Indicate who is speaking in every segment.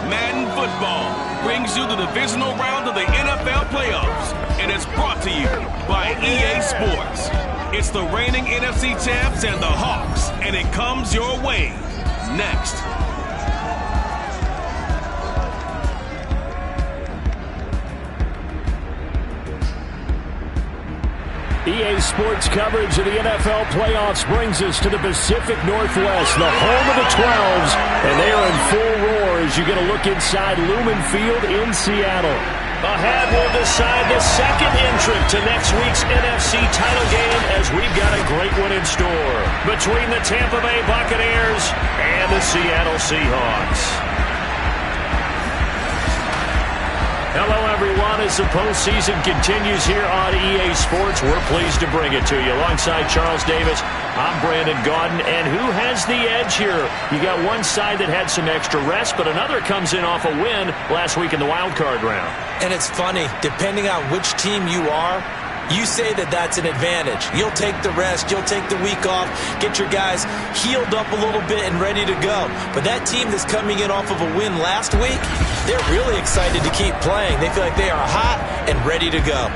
Speaker 1: Madden Football brings you the divisional round of the NFL playoffs, and it's brought to you by EA Sports. It's the reigning NFC champs and the Hawks, and it comes your way next.
Speaker 2: EA Sports coverage of the NFL playoffs brings us to the Pacific Northwest, the home of the 12s, and they are in full roar as you get a look inside Lumen Field in Seattle. Ahead will decide the second entrant to next week's NFC title game as we've got a great one in store between the Tampa Bay Buccaneers and the Seattle Seahawks. Hello, everyone. As the postseason continues here on EA Sports, we're pleased to bring it to you. Alongside Charles Davis, I'm Brandon Gaudin. And who has the edge here? You got one side that had some extra rest, but another comes in off a win last week in the wild card round.
Speaker 3: And it's funny, depending on which team you are, you say that that's an advantage. You'll take the rest. You'll take the week off. Get your guys healed up a little bit and ready to go. But that team that's coming in off of a win last week, they're really excited to keep playing. They feel like they are hot and ready to go.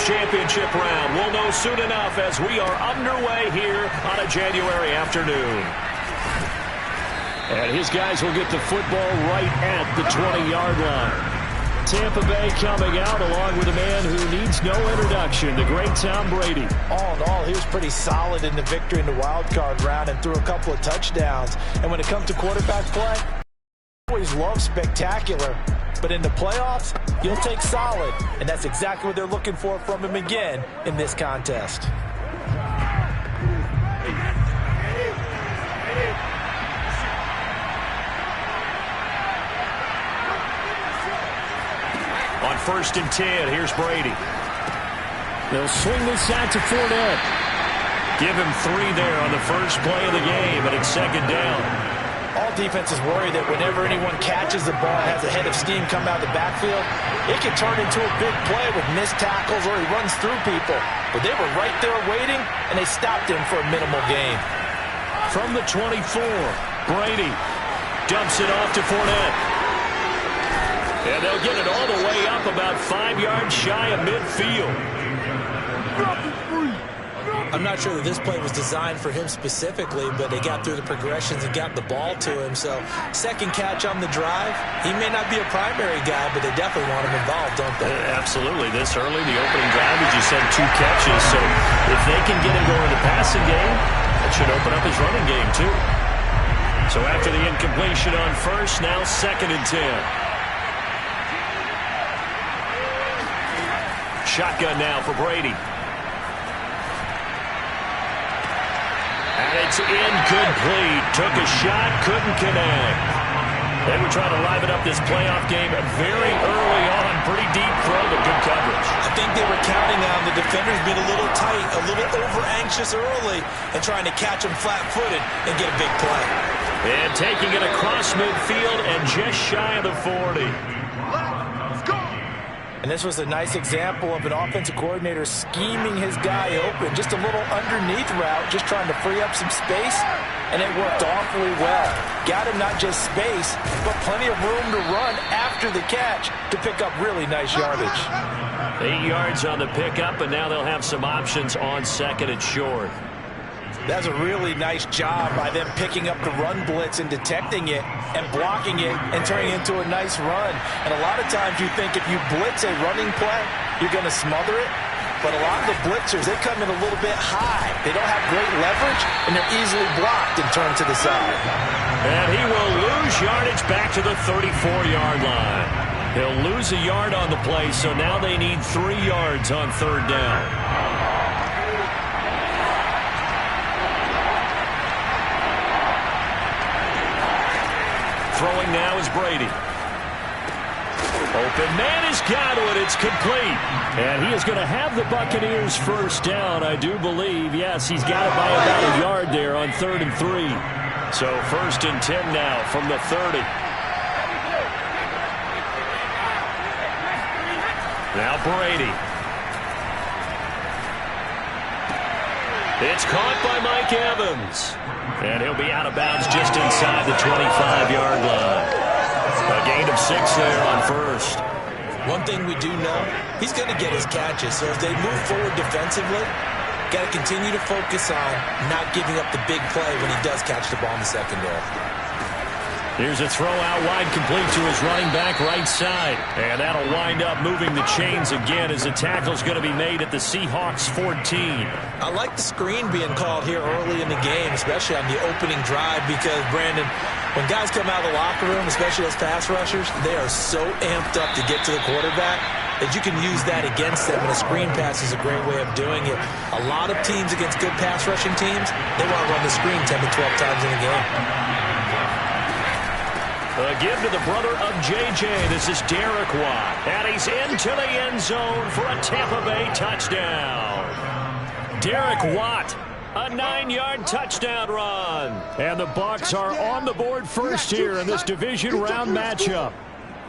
Speaker 2: Championship round. We'll know soon enough as we are underway here on a January afternoon. And his guys will get the football right at the 20-yard line. Tampa Bay coming out along with a man who needs no introduction, the great Tom Brady.
Speaker 4: All in all, he was pretty solid in the victory in the wild card round and threw a couple of touchdowns. And when it comes to quarterback play, I always love spectacular. But in the playoffs, you'll take solid. And that's exactly what they're looking for from him again in this contest.
Speaker 2: On 1st and 10, here's Brady. They'll swing this out to Fournette. Give him 3 there on the first play of the game, and it's 2nd down.
Speaker 4: All defenses worry that whenever anyone catches the ball and has a head of steam come out of the backfield, it can turn into a big play with missed tackles or he runs through people. But they were right there waiting, and they stopped him for a minimal gain.
Speaker 2: From the 24, Brady dumps it off to Fournette. And they'll get it all the way up about 5 yards shy of midfield.
Speaker 3: I'm not sure that this play was designed for him specifically, but they got through the progressions and got the ball to him. So, second catch on the drive. He may not be a primary guy, but they definitely want him involved, don't they?
Speaker 2: Absolutely. This early, the opening drive, as you said, 2 catches. So, if they can get him going in the passing game, that should open up his running game, too. So, after the incompletion on first, now 2nd and 10. Shotgun now for Brady. And it's incomplete. Took a shot, couldn't connect. They were trying to liven up this playoff game very early on. Pretty deep throw, but good coverage.
Speaker 3: I think they were counting on the defenders being a little tight, a little over-anxious early, and trying to catch them flat-footed and get a big play.
Speaker 2: And taking it across midfield and just shy of the 40.
Speaker 4: And this was a nice example of an offensive coordinator scheming his guy open. Just a little underneath route, just trying to free up some space, and it worked awfully well. Got him not just space, but plenty of room to run after the catch to pick up really nice yardage.
Speaker 2: 8 yards on the pickup, and now they'll have some options on 2nd and short.
Speaker 4: That's a really nice job by them picking up the run blitz and detecting it and blocking it and turning it into a nice run. And a lot of times you think if you blitz a running play, you're going to smother it. But a lot of the blitzers, they come in a little bit high. They don't have great leverage, and they're easily blocked and turned to the side.
Speaker 2: And he will lose yardage back to the 34-yard line. He'll lose a yard on the play, so now they need 3 yards on 3rd down. Throwing now is Brady. Open man has got it. It's complete. And he is going to have the Buccaneers first down, I do believe. Yes, he's got it by about a yard there on 3rd and 3. So 1st and 10 now from the 30. Now Brady. It's caught by Mike Evans. And he'll be out of bounds just inside the 25-yard line. A gain of 6 there on 1st.
Speaker 3: One thing we do know, he's going to get his catches. So as they move forward defensively, got to continue to focus on not giving up the big play when he does catch the ball in the secondary.
Speaker 2: Here's a throw out wide, complete to his running back right side. And that'll wind up moving the chains again as the tackle's going to be made at the Seahawks 14.
Speaker 3: I like the screen being called here early in the game, especially on the opening drive, because, Brandon, when guys come out of the locker room, especially as pass rushers, they are so amped up to get to the quarterback that you can use that against them, and a screen pass is a great way of doing it. A lot of teams against good pass rushing teams, they want to run the screen 10 to 12 times in a game.
Speaker 2: A give to the brother of J.J. This is Derek Watt. And he's into the end zone for a Tampa Bay touchdown. Derek Watt, a 9-yard touchdown run. And the Bucs are on the board first here in this division round matchup.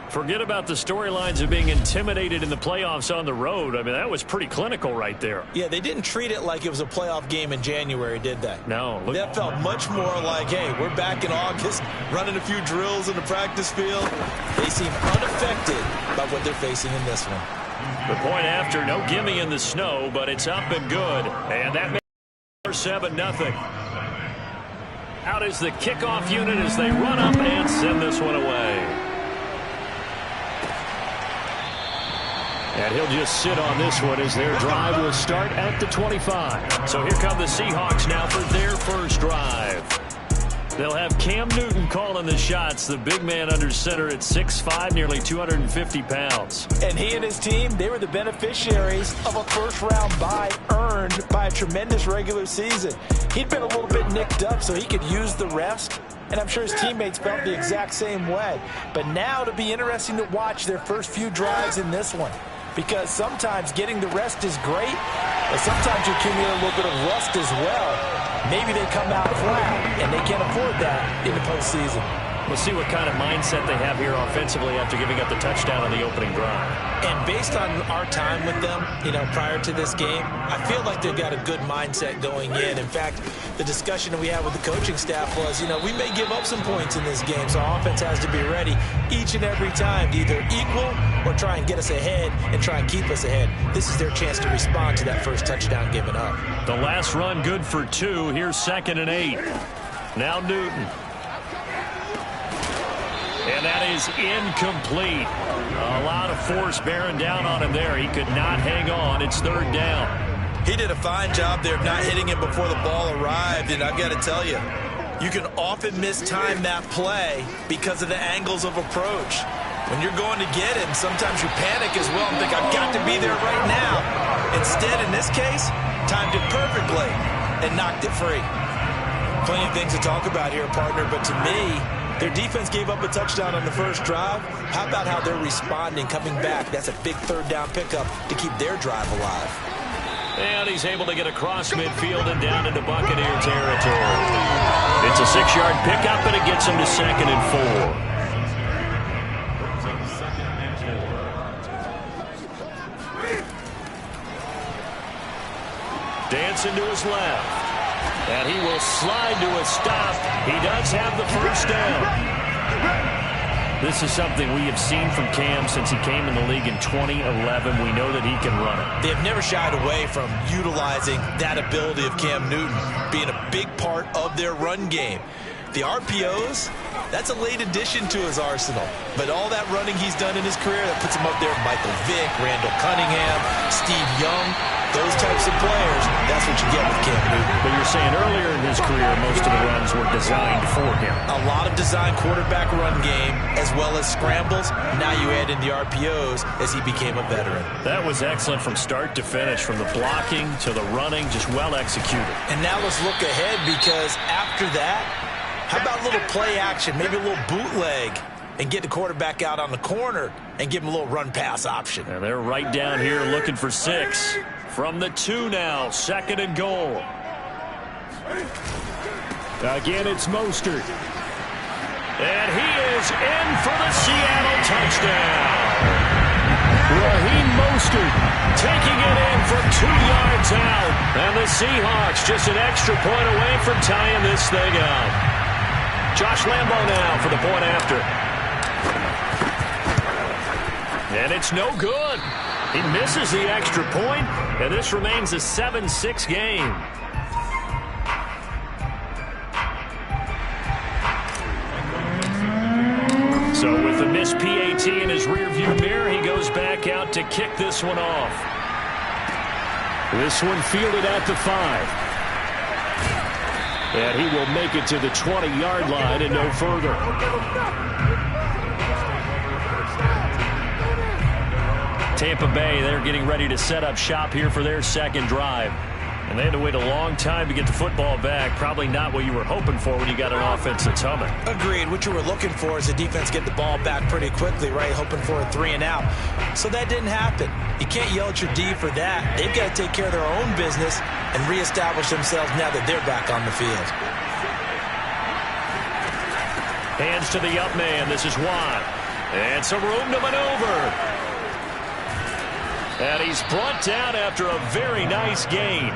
Speaker 2: Forget about the storylines of being intimidated in the playoffs on the road. I mean, that was pretty clinical right there.
Speaker 3: Yeah, they didn't treat it like it was a playoff game in January, did they?
Speaker 2: No.
Speaker 3: That felt much more like, hey, we're back in August, running a few drills in the practice field. They seem unaffected by what they're facing in this one.
Speaker 2: The point after, no gimme in the snow, but it's up and good. And that makes it 7-0. Out is the kickoff unit as they run up and send this one away. And he'll just sit on this one as their drive will start at the 25. So here come the Seahawks now for their first drive. They'll have Cam Newton calling the shots, the big man under center at 6'5", nearly 250 pounds.
Speaker 4: And he and his team, they were the beneficiaries of a first-round bye earned by a tremendous regular season. He'd been a little bit nicked up, so he could use the rest. And I'm sure his teammates felt the exact same way. But now it'll be interesting to watch their first few drives in this one. Because sometimes getting the rest is great, but sometimes you accumulate a little bit of rust as well. Maybe they come out flat, and they can't afford that in the postseason.
Speaker 2: We'll see what kind of mindset they have here offensively after giving up the touchdown on the opening drive.
Speaker 3: And based on our time with them, prior to this game, I feel like they've got a good mindset going in. In fact, the discussion that we had with the coaching staff was, we may give up some points in this game, so our offense has to be ready each and every time to either equal or try and get us ahead and try and keep us ahead. This is their chance to respond to that first touchdown given up.
Speaker 2: The last run good for 2. Here's 2nd and 8. Now Newton. And that is incomplete. A lot of force bearing down on him there. He could not hang on. It's 3rd down.
Speaker 3: He did a fine job there of not hitting him before the ball arrived. And I've got to tell you, you can often mistime that play because of the angles of approach. When you're going to get him, sometimes you panic as well and think, I've got to be there right now. Instead, in this case, timed it perfectly and knocked it free. Plenty of things to talk about here, partner, but to me, their defense gave up a touchdown on the first drive. How about how they're responding, coming back? That's a big 3rd down pickup to keep their drive alive.
Speaker 2: And he's able to get across midfield and down into Buccaneer territory. It's a 6-yard pickup, and it gets him to 2nd and 4. Dancing to his left. And he will slide to a stop. He does have the first down. This is something we have seen from Cam since he came in the league in 2011. We know that he can run it.
Speaker 3: They have never shied away from utilizing that ability of Cam Newton being a big part of their run game. The RPOs, that's a late addition to his arsenal. But all that running he's done in his career, that puts him up there with Michael Vick, Randall Cunningham, Steve Young. Those types of players, that's what you get with Cam Newton.
Speaker 2: But you're saying earlier in his career, most of the runs were designed for him.
Speaker 3: A lot of designed quarterback run game, as well as scrambles. Now you add in the RPOs as he became a veteran.
Speaker 2: That was excellent from start to finish, from the blocking to the running, just well executed.
Speaker 3: And now let's look ahead, because after that, how about a little play action, maybe a little bootleg? and get the quarterback out on the corner and give him a little run-pass option.
Speaker 2: And they're right down here looking for 6. From the 2 now, 2nd and goal. Again, it's Mostert. And he is in for the Seattle touchdown. Raheem Mostert taking it in from 2 yards out. And the Seahawks just an extra point away from tying this thing up. Josh Lambo now for the point after. And it's no good. He misses the extra point, and this remains a 7-6 game. So with the missed PAT in his rearview mirror, he goes back out to kick this one off. This one fielded at the 5. And he will make it to the 20-yard line and no further. Tampa Bay, they're getting ready to set up shop here for their second drive. And they had to wait a long time to get the football back. Probably not what you were hoping for when you got an offense that's humming.
Speaker 3: Agreed. What you were looking for is the defense get the ball back pretty quickly, right? Hoping for a 3-and-out. So that didn't happen. You can't yell at your D for that. They've got to take care of their own business and reestablish themselves now that they're back on the field.
Speaker 2: Hands to the up man. This is Watt. And some room to maneuver. And he's brought down after a very nice gain.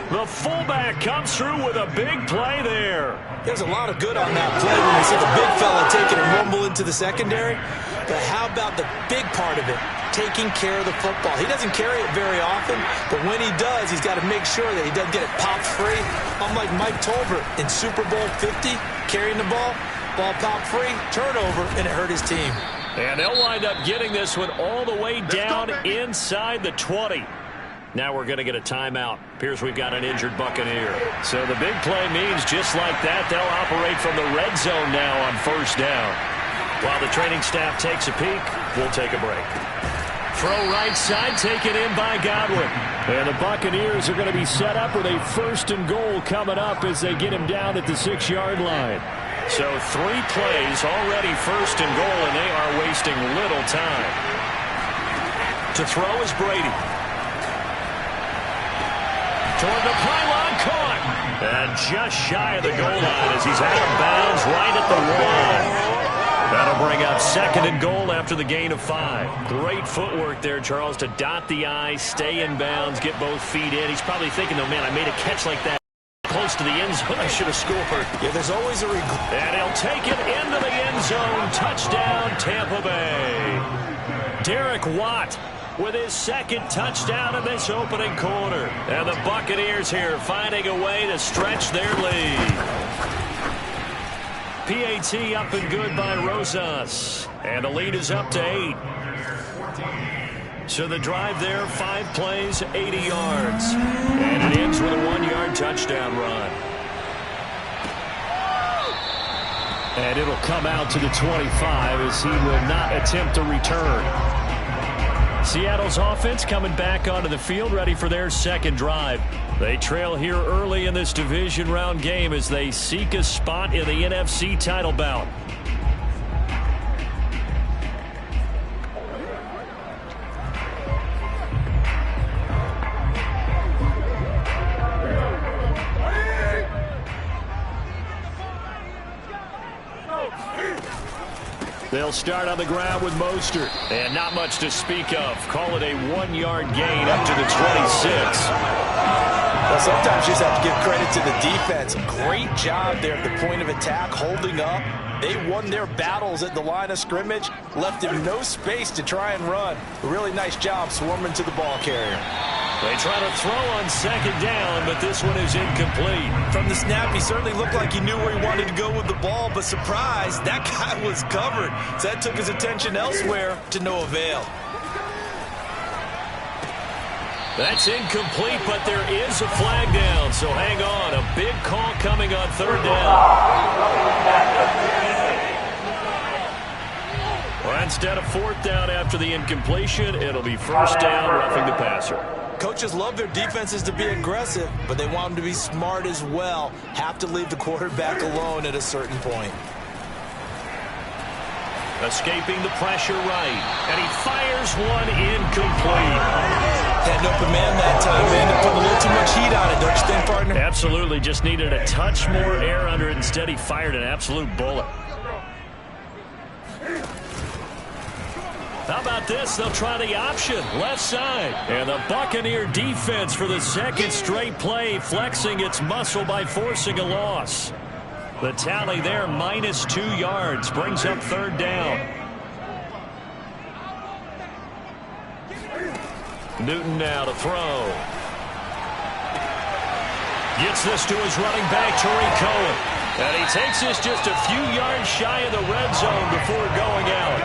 Speaker 2: The fullback comes through with a big play there.
Speaker 3: There's a lot of good on that play when we see the big fella taking a rumble into the secondary. But how about the big part of it, taking care of the football? He doesn't carry it very often, but when he does, he's got to make sure that he doesn't get it popped free. Unlike Mike Tolbert in Super Bowl 50, carrying the ball popped free, turnover, and it hurt his team.
Speaker 2: And they'll wind up getting this one all the way down inside the 20. Now we're going to get a timeout. Appears we've got an injured Buccaneer. So the big play means just like that, they'll operate from the red zone now on first down. While the training staff takes a peek, we'll take a break. Throw right side, taken in by Godwin. And the Buccaneers are going to be set up with a 1st and goal coming up as they get him down at the 6-yard line. So 3 plays already 1st and goal, and they are wasting little time. To throw is Brady. Toward the pylon, caught. And just shy of the goal line as he's out of bounds right at the 1. That'll bring up 2nd and goal after the gain of 5. Great footwork there, Charles, to dot the I, stay in bounds, get both feet in. He's probably thinking, oh, man, I made a catch like that close to the end zone. I should have scored.
Speaker 3: Yeah, there's always a regret.
Speaker 2: And he'll take it into the end zone. Touchdown, Tampa Bay. Derek Watt with his 2nd touchdown in this opening quarter. And the Buccaneers here finding a way to stretch their lead. PAT up and good by Rosas. And the lead is up to 8. So the drive there, 5 plays, 80 yards. And it ends with a 1-yard touchdown run. And it'll come out to the 25 as he will not attempt a return. Seattle's offense coming back onto the field, ready for their 2nd drive. They trail here early in this division round game as they seek a spot in the NFC title bout. They'll start on the ground with Mostert. And not much to speak of. Call it a 1-yard gain up to the 26.
Speaker 3: Well, sometimes you just have to give credit to the defense. Great job there at the point of attack, holding up. They won their battles at the line of scrimmage, left him no space to try and run. A really nice job swarming to the ball carrier.
Speaker 2: They try to throw on 2nd down, but this one is incomplete.
Speaker 3: From the snap, he certainly looked like he knew where he wanted to go with the ball, but surprise, that guy was covered. So that took his attention elsewhere to no avail.
Speaker 2: That's incomplete, but there is a flag down, so hang on. A big call coming on 3rd down. Well, instead of 4th down after the incompletion, it'll be 1st down, roughing the passer.
Speaker 3: Coaches love their defenses to be aggressive, but they want them to be smart as well. Have to leave the quarterback alone at a certain point.
Speaker 2: Escaping the pressure right. And he fires one incomplete.
Speaker 3: Had an open man that time, man. Put a little too much heat on it, don't you think, partner?
Speaker 2: Absolutely. Just needed a touch more air under it. Instead, he fired an absolute bullet. How about this? They'll try the option. Left side. And the Buccaneer defense for the second straight play, flexing its muscle by forcing a loss. The tally there, -2 yards, brings up third down. Newton now to throw. Gets this to his running back, Tariq Cohen. And he takes this just a few yards shy of the red zone before going out.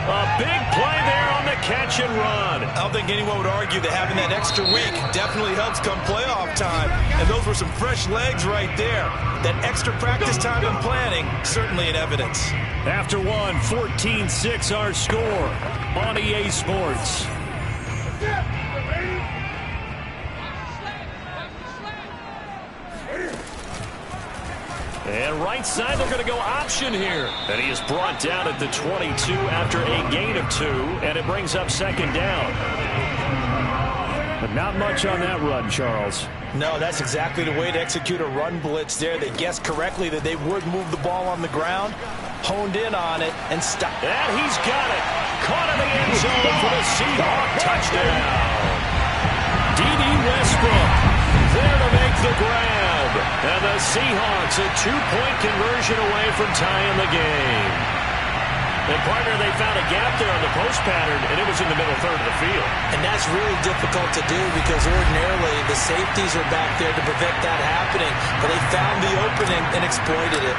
Speaker 2: A big play there on the catch and run.
Speaker 3: I don't think anyone would argue that having that extra week definitely helps come playoff time. And those were some fresh legs right there. That extra practice time and planning, certainly in evidence.
Speaker 2: After one, 14-6 our score on EA Sports. And right side, they're going to go option here. And he is brought down at the 22 after a gain of 2, and it brings up second down. But not much on that run, Charles.
Speaker 4: No, that's exactly the way to execute a run blitz there. They guessed correctly that they would move the ball on the ground, honed in on it, and stopped.
Speaker 2: And he's got it. Caught in the end zone for the Seahawks touchdown. D.D. Westbrook there to make the grab. And the Seahawks a 2-point conversion away from tying the game. And partner, they found a gap there on the post pattern, and it was in the middle third of the field.
Speaker 3: And that's really difficult to do because ordinarily the safeties are back there to prevent that happening. But they found the opening and exploited it.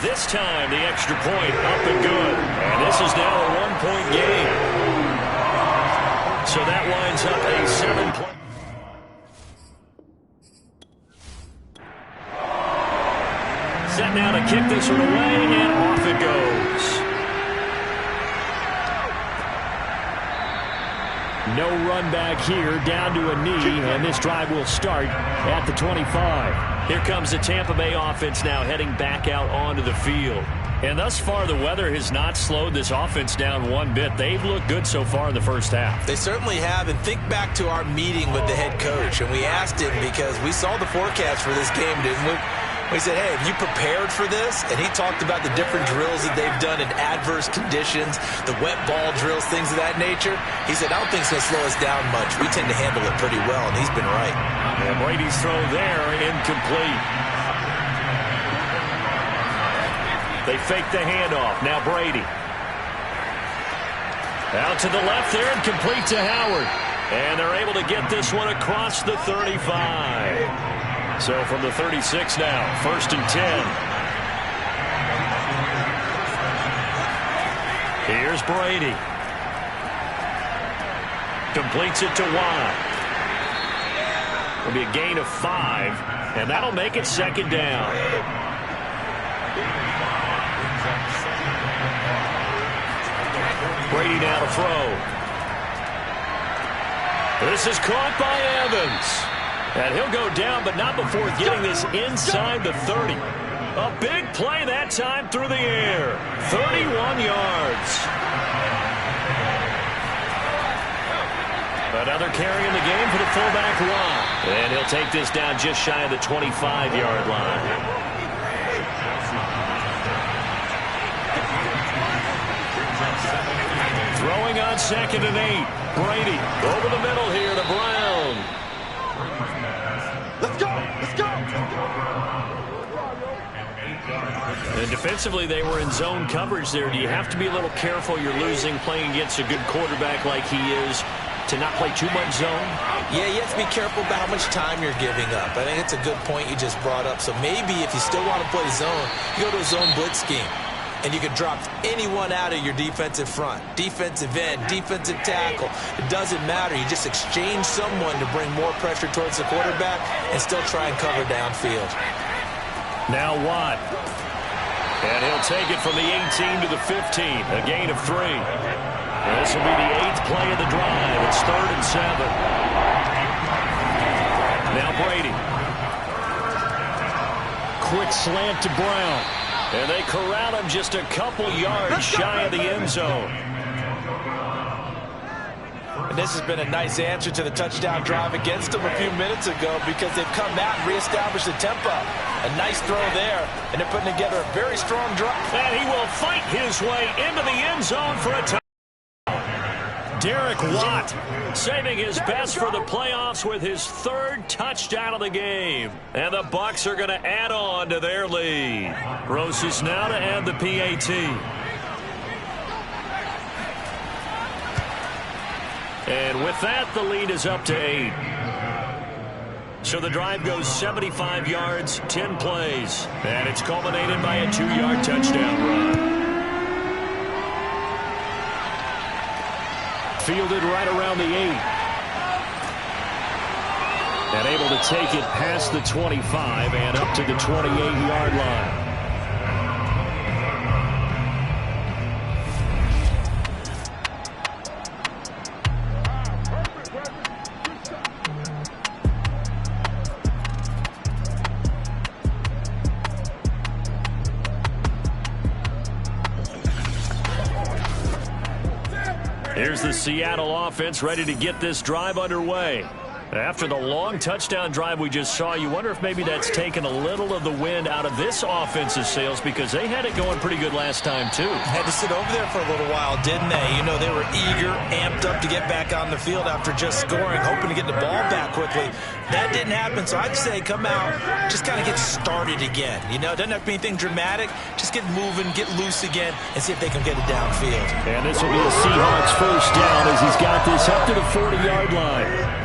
Speaker 2: This time, the extra point up and good. And this is now a 1-point game. So that winds up a 7-point. Set now to kick this one away, and off it goes. No run back here, down to a knee, and this drive will start at the 25. Here comes the Tampa Bay offense now heading back out onto the field. And thus far, the weather has not slowed this offense down one bit. They've looked good so far in the first half.
Speaker 3: They certainly have. And think back to our meeting with the head coach. And we asked him because we saw the forecast for this game, didn't we? We said, hey, have you prepared for this? And he talked about the different drills that they've done in adverse conditions, the wet ball drills, things of that nature. He said, I don't think it's going to slow us down much. We tend to handle it pretty well, and he's been right.
Speaker 2: And Brady's throw there, incomplete. They fake the handoff. Now Brady. Out to the left there and complete to Howard. And they're able to get this one across the 35. So from the 36 now, 1st and 10. Here's Brady. Completes it to Watt. It'll be a gain of 5, and that'll make it second down. Brady now to throw. This is caught by Evans. And he'll go down, but not before getting this inside the 30. A big play that time through the air. 31 yards. Another carry in the game for the fullback Watt. And he'll take this down just shy of the 25-yard line. Throwing on 2nd and 8. Brady over the middle here to Brown.
Speaker 5: Let's go! Let's go!
Speaker 2: And defensively, they were in zone coverage there. Do you have to be a little careful? You're losing playing against a good quarterback like he is to not play too much zone?
Speaker 3: Yeah, you have to be careful about how much time you're giving up. I think it's a good point you just brought up. So maybe if you still want to play zone, you go to a zone blitz scheme. And you can drop anyone out of your defensive front. Defensive end, defensive tackle. It doesn't matter. You just exchange someone to bring more pressure towards the quarterback and still try and cover downfield.
Speaker 2: Now Watt. And he'll take it from the 18 to the 15. A gain of 3. This will be the 8th play of the drive. It's 3rd and 7. Now Brady. Quick slant to Brown. And they corral him just a couple yards shy of the end zone.
Speaker 4: And this has been a nice answer to the touchdown drive against them a few minutes ago because they've come out and reestablished the tempo. A nice throw there, and they're putting together a very strong drive.
Speaker 2: And he will fight his way into the end zone for a touchdown. Derek Watt saving his best for the playoffs with his third touchdown of the game. And the Bucs are going to add on to their lead. Rosas now to add the PAT. And with that, the lead is up to 8. So the drive goes 75 yards, 10 plays. And it's culminated by a 2-yard touchdown run. Fielded right around the 8. And able to take it past the 25 and up to the 28-yard line. Here's the Seattle offense ready to get this drive underway. After the long touchdown drive we just saw, you wonder if maybe that's taken a little of the wind out of this offense's sails because they had it going pretty good last time, too.
Speaker 4: Had to sit over there for a little while, didn't they? You know, they were eager, amped up to get back on the field after just scoring, hoping to get the ball back quickly. That didn't happen, so I'd say come out, just kind of get started again. You know, it doesn't have to be anything dramatic. Just get moving, get loose again, and see if they can get it downfield.
Speaker 2: And this will be a Seahawks first down as he's got this up to the 40-yard line.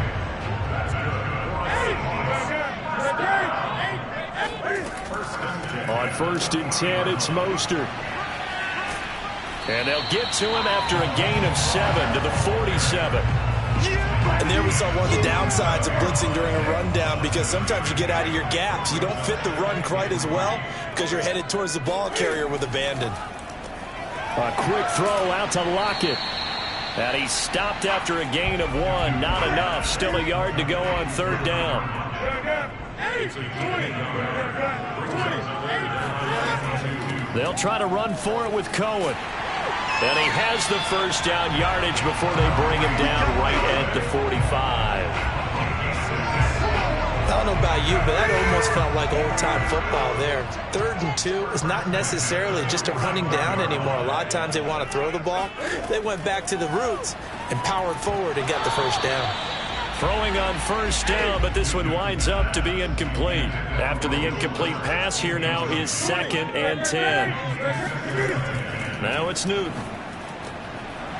Speaker 2: On 1st and 10, it's Mostert. And they'll get to him after a gain of 7 to the 47.
Speaker 4: And there we saw one of the downsides of blitzing during a rundown because sometimes you get out of your gaps. You don't fit the run quite as well because you're headed towards the ball carrier with abandon.
Speaker 2: A quick throw out to Lockett. And he stopped after a gain of 1. Not enough. Still a yard to go on 3rd down. They'll try to run for it with Cohen. And he has the first down yardage before they bring him down right at the 45.
Speaker 4: I don't know about you, but that almost felt like old-time football there. 3rd and 2 is not necessarily just a running down anymore. A lot of times they want to throw the ball. They went back to the roots and powered forward and got the first down.
Speaker 2: Throwing on 1st down, but this one winds up to be incomplete. After the incomplete pass, here now is 2nd and 10. Now it's Newton.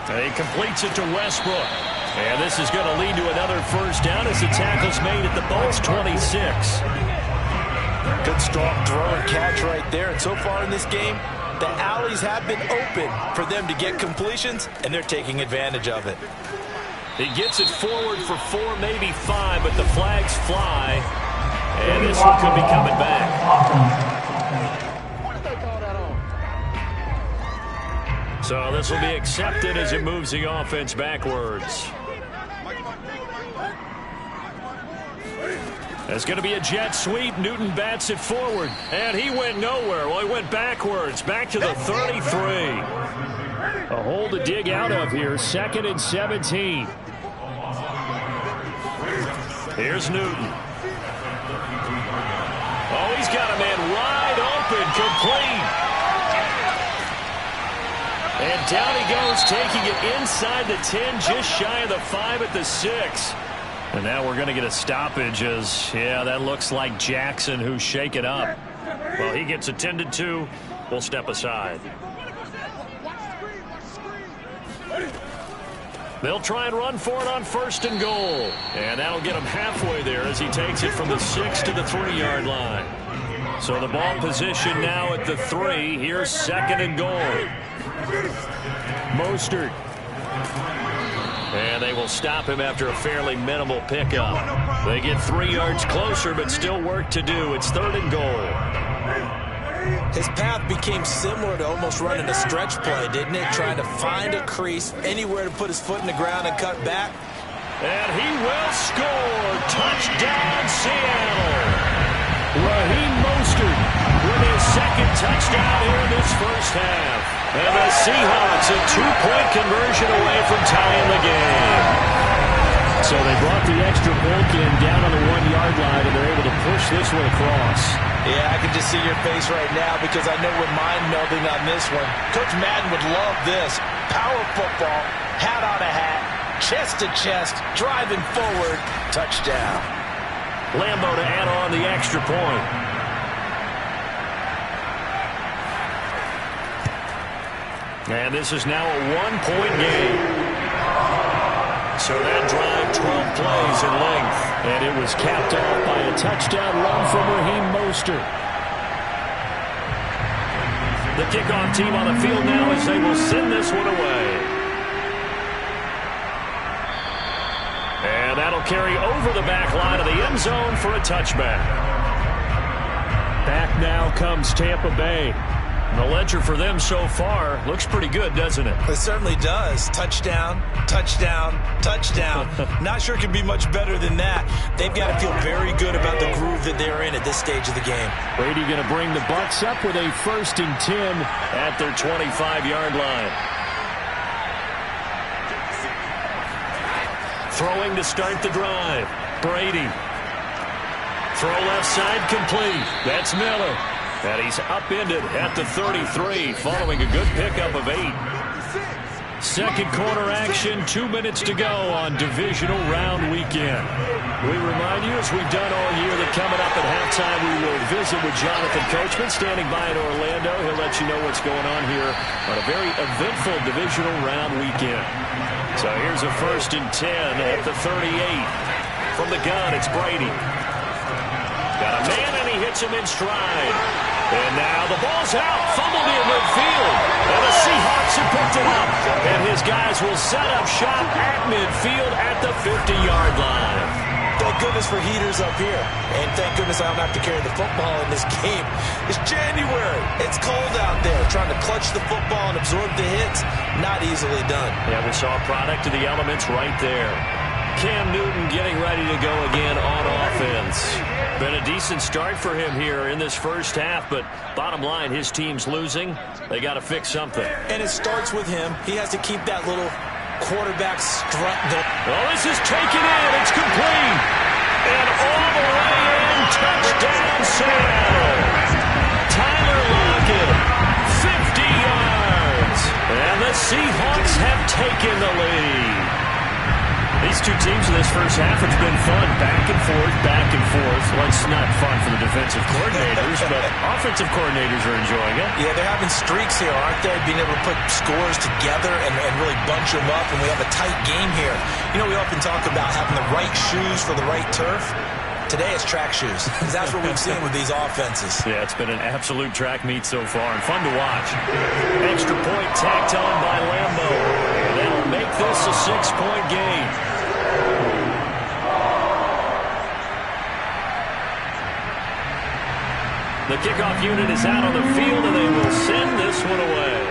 Speaker 2: And he completes it to Westbrook. And this is going to lead to another first down as the tackle's made at the Bucs 26.
Speaker 4: Good strong throw and catch right there. And so far in this game, the alleys have been open for them to get completions, and they're taking advantage of it.
Speaker 2: He gets it forward for 4, maybe 5, but the flags fly. And this one could be coming back. So this will be accepted as it moves the offense backwards. There's going to be a jet sweep. Newton bats it forward. And he went nowhere. Well, he went backwards. Back to the 33. A hole to dig out of here. 2nd and 17. Here's Newton. Oh, he's got a man wide open, complete. And down he goes, taking it inside the 10, just shy of the 5 at the 6. And now we're going to get a stoppage as, yeah, that looks like Jackson who's shaken up. Well, he gets attended to. We'll step aside. They'll try and run for it on 1st and goal. And that'll get him halfway there as he takes it from the 6 to the 3-yard line. So the ball position now at the 3. Here's 2nd and goal. Mostert. And they will stop him after a fairly minimal pickup. They get 3 yards closer, but still work to do. It's 3rd and goal.
Speaker 4: His path became similar to almost running a stretch play, didn't it? Trying to find a crease, anywhere to put his foot in the ground and cut back.
Speaker 2: And he will score. Touchdown, Seattle. Raheem Mostert with his 2nd touchdown here in this first half. And the Seahawks a 2-point conversion away from tying the game. So they brought the extra point in down on the 1-yard line, and they're able to push this one across.
Speaker 4: Yeah, I can just see your face right now because I know we're mind-melding on this one. Coach Madden would love this. Power football, hat on a hat, chest to chest, driving forward, touchdown.
Speaker 2: Lambo to add on the extra point. And this is now a 1-point game. So that drive, 12 plays in length. And it was capped off by a touchdown run from Raheem Mostert. The kickoff team on the field now as they will send this one away. And that'll carry over the back line of the end zone for a touchback. Back now comes Tampa Bay. The ledger for them so far looks pretty good, doesn't it?
Speaker 4: It certainly does. Touchdown, touchdown, touchdown. Not sure it could be much better than that. They've got to feel very good about the groove that they're in at this stage of the game.
Speaker 2: Brady going to bring the Bucs up with a 1st and 10 at their 25-yard line. Throwing to start the drive. Brady. Throw left side complete. That's Miller. And he's upended at the 33 following a good pickup of 8. Second quarter action, 2 minutes to go on Divisional Round Weekend. We remind you, as we've done all year, that coming up at halftime we will visit with Jonathan Coachman standing by in Orlando. He'll let you know what's going on here on a very eventful Divisional Round Weekend. So here's a 1st and 10 at the 38. From the gun, it's Brady. Got a man, and he hits him in stride. And now the ball's out, fumbled in midfield. And the Seahawks have picked it up. And his guys will set up shop at midfield at the 50-yard line.
Speaker 4: Thank goodness for heaters up here. And thank goodness I don't have to carry the football in this game. It's January. It's cold out there. Trying to clutch the football and absorb the hits, not easily done.
Speaker 2: Yeah, we saw a product of the elements right there. Cam Newton getting ready to go again on offense. Been a decent start for him here in this first half, but bottom line, his team's losing. They got to fix something.
Speaker 4: And it starts with him. He has to keep that little quarterback strut going.
Speaker 2: Well, this is taken in. It's complete. And all the way in. Touchdown, Seattle. Tyler Lockett, 50 yards. And the Seahawks have taken the lead. These two teams in this first half, it's been fun. Back and forth, back and forth. Well, it's not fun for the defensive coordinators, but offensive coordinators are enjoying it.
Speaker 4: Yeah, they're having streaks here, aren't they? Being able to put scores together and really bunch them up, and we have a tight game here. You know, we often talk about having the right shoes for the right turf. Today it's track shoes, because that's what we've seen with these offenses.
Speaker 2: Yeah, it's been an absolute track meet so far, and fun to watch. Extra point tacked on by Lambo. And that'll make this a 6-point game. The kickoff unit is out on the field, and they will send this one away.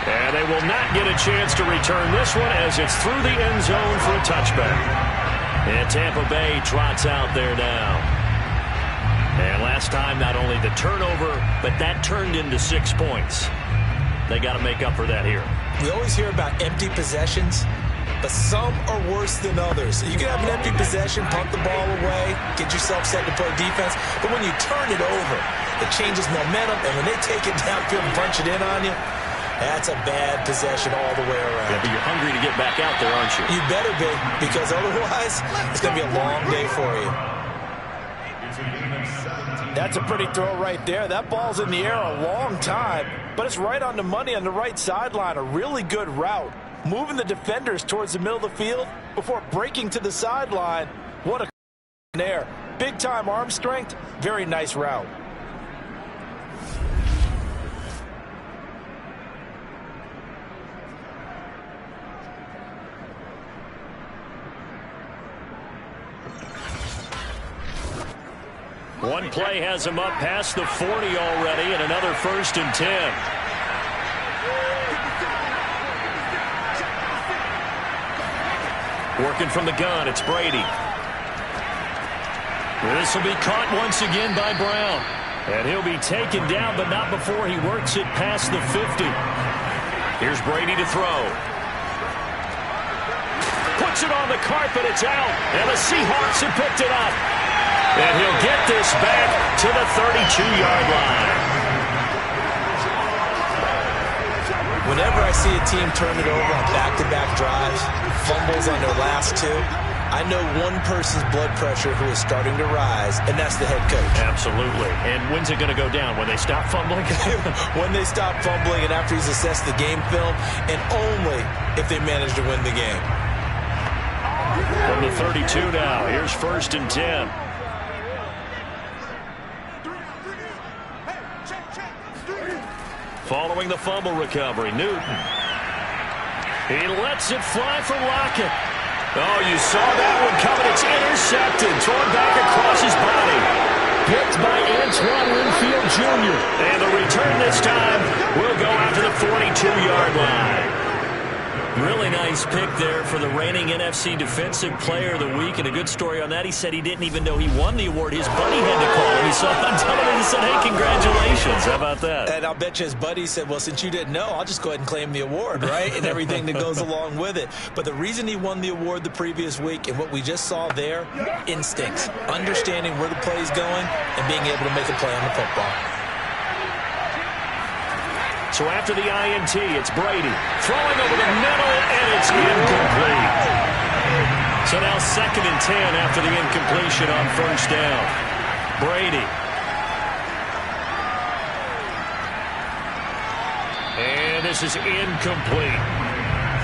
Speaker 2: And they will not get a chance to return this one as it's through the end zone for a touchback. And Tampa Bay trots out there now. And last time, not only the turnover, but that turned into 6 points. They got to make up for that here.
Speaker 4: We always hear about empty possessions, but some are worse than others. You can have an empty possession, punt the ball away, get yourself set to play defense, but when you turn it over, it changes momentum, and when they take it downfield and punch it in on you, that's a bad possession all the way around.
Speaker 2: Yeah, but you're hungry to get back out there, aren't you?
Speaker 4: You better be, because otherwise, it's going to be a long day for you. That's a pretty throw right there. That ball's in the air a long time, but it's right on the money on the right sideline. A really good route. Moving the defenders towards the middle of the field before breaking to the sideline. What a there. Big-time arm strength. Very nice route.
Speaker 2: One play has him up past the 40 already, and another 1st and 10. Working from the gun, it's Brady. This will be caught once again by Brown. And he'll be taken down, but not before he works it past the 50. Here's Brady to throw. Puts it on the carpet, it's out. And the Seahawks have picked it up. And he'll get this back to the 32-yard line.
Speaker 3: Whenever I see a team turn it over on back-to-back drives, fumbles on their last two, I know one person's blood pressure who is starting to rise, and that's the head coach.
Speaker 2: Absolutely. And when's it going to go down? When they stop fumbling?
Speaker 3: When they stop fumbling and after he's assessed the game film, and only if they manage to win the game.
Speaker 2: From the 32 now, here's 1st and 10. Following the fumble recovery, Newton. He lets it fly for Lockett. Oh, you saw that one coming. It's intercepted. Thrown back across his body. Picked by Antoine Winfield Jr. And the return this time will go out to the 42-yard line. Really nice pick there for the reigning NFC Defensive Player of the Week. And a good story on that. He said he didn't even know he won the award. His buddy had to call him. He saw him on television and said, hey, congratulations. How about that?
Speaker 3: And I'll bet you his buddy said, well, since you didn't know, I'll just go ahead and claim the award, right? And everything that goes along with it. But the reason he won the award the previous week and what we just saw there, instincts, understanding where the play is going and being able to make a play on the football.
Speaker 2: So after the INT, it's Brady throwing over the middle, and it's incomplete. So now 2nd and 10 after the incompletion on 1st down. Brady. And this is incomplete.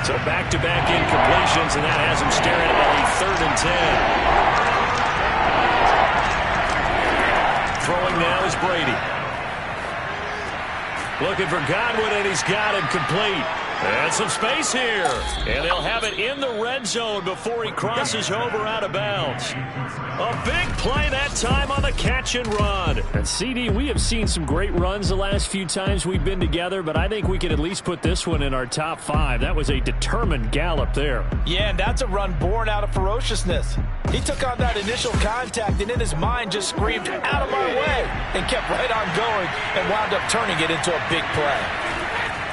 Speaker 2: So back-to-back incompletions, and that has him staring at a 3rd and 10. Throwing now is Brady. Looking for Godwin, and he's got him complete. And some space here. And they'll have it in the red zone before he crosses over out of bounds. A big play that time on the catch and run. And CD, we have seen some great runs the last few times we've been together, but I think we can at least put this one in our top 5. That was a determined gallop there.
Speaker 4: Yeah, and that's a run born out of ferociousness. He took on that initial contact and in his mind just screamed, out of my way, and kept right on going and wound up turning it into a big play.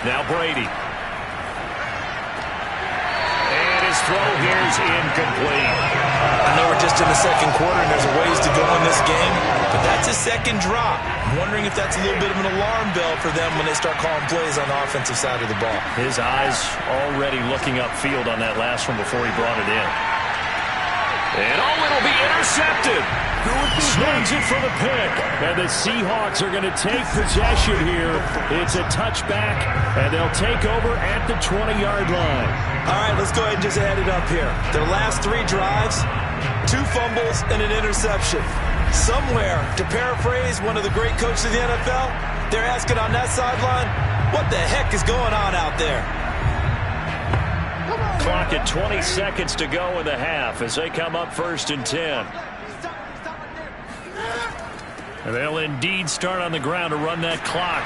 Speaker 2: Now Brady. And his throw here is incomplete.
Speaker 3: I know we're just in the 2nd quarter and there's a ways to go in this game, but that's his 2nd drop. I'm wondering if that's a little bit of an alarm bell for them when they start calling plays on the offensive side of the ball.
Speaker 2: His eyes already looking upfield on that last one before he brought it in. And it'll be intercepted. Snags it for the pick. And the Seahawks are going to take possession here. It's a touchback, and they'll take over at the 20-yard line.
Speaker 3: All right, let's go ahead and just add it up here. Their last 3 drives, 2 fumbles and an interception. Somewhere, to paraphrase one of the great coaches of the NFL, they're asking on that sideline, what the heck is going on out there?
Speaker 2: Clock at 20 seconds to go in the half as they come up 1st and 10. And they'll indeed start on the ground to run that clock.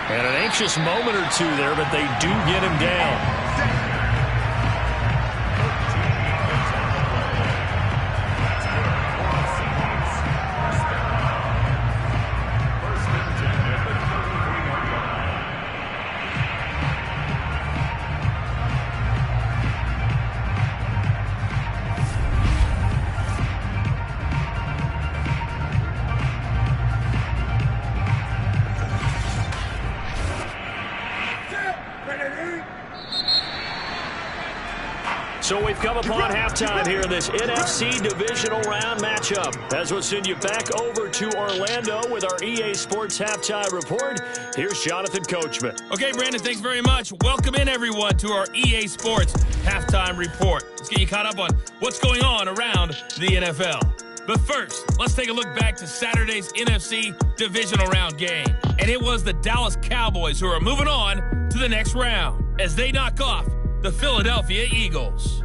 Speaker 2: And an anxious moment or two there, but they do get him down. So we've come upon halftime here in this NFC Divisional Round matchup. As we'll send you back over to Orlando with our EA Sports Halftime Report. Here's Jonathan Coachman.
Speaker 1: Okay, Brandon, thanks very much. Welcome in, everyone, to our EA Sports Halftime Report. Let's get you caught up on what's going on around the NFL. But first, let's take a look back to Saturday's NFC Divisional Round game. And it was the Dallas Cowboys who are moving on to the next round as they knock off the Philadelphia Eagles.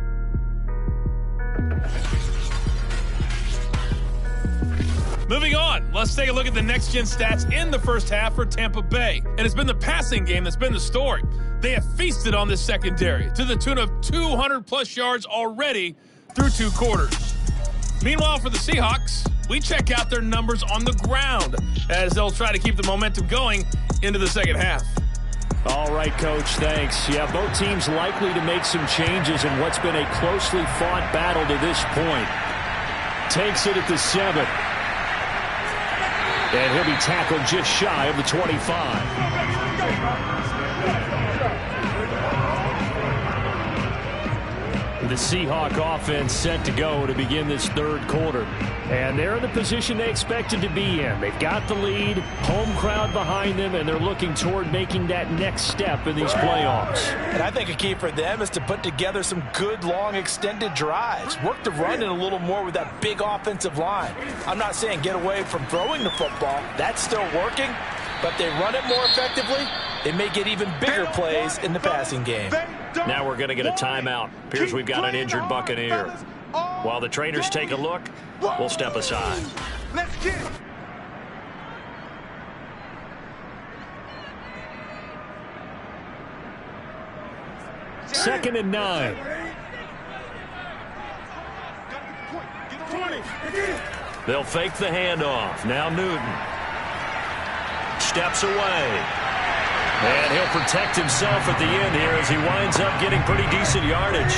Speaker 1: Moving on, let's take a look at the next-gen stats in the first half for Tampa Bay. And it's been the passing game that's been the story. They have feasted on this secondary to the tune of 200-plus yards already through 2 quarters. Meanwhile, for the Seahawks,
Speaker 5: we check out their numbers on the ground as they'll try to keep the momentum going into the second half.
Speaker 2: All right, Coach, thanks. Yeah, both teams likely to make some changes in what's been a closely fought battle to this point. Takes it at the 7. And he'll be tackled just shy of the 25. The Seahawk offense set to go to begin this third quarter. And they're in the position they expected to be in. They've got the lead, home crowd behind them, and they're looking toward making that next step in these playoffs.
Speaker 4: And I think a key for them is to put together some good, long, extended drives. Work the run in a little more with that big offensive line. I'm not saying get away from throwing the football. That's still working. But if they run it more effectively, they may get even bigger plays in the passing game.
Speaker 2: Now we're going to get a timeout. Appears we've got an injured Buccaneer. While the trainers take a look, we'll step aside.
Speaker 6: Let's get it.
Speaker 2: Second and 9. They'll fake the handoff. Now Newton steps away. And he'll protect himself at the end here as he winds up getting pretty decent yardage.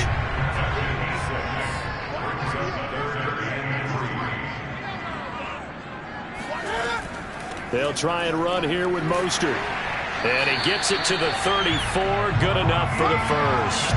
Speaker 2: They'll try and run here with Mostert. And he gets it to the 34. Good enough for the first.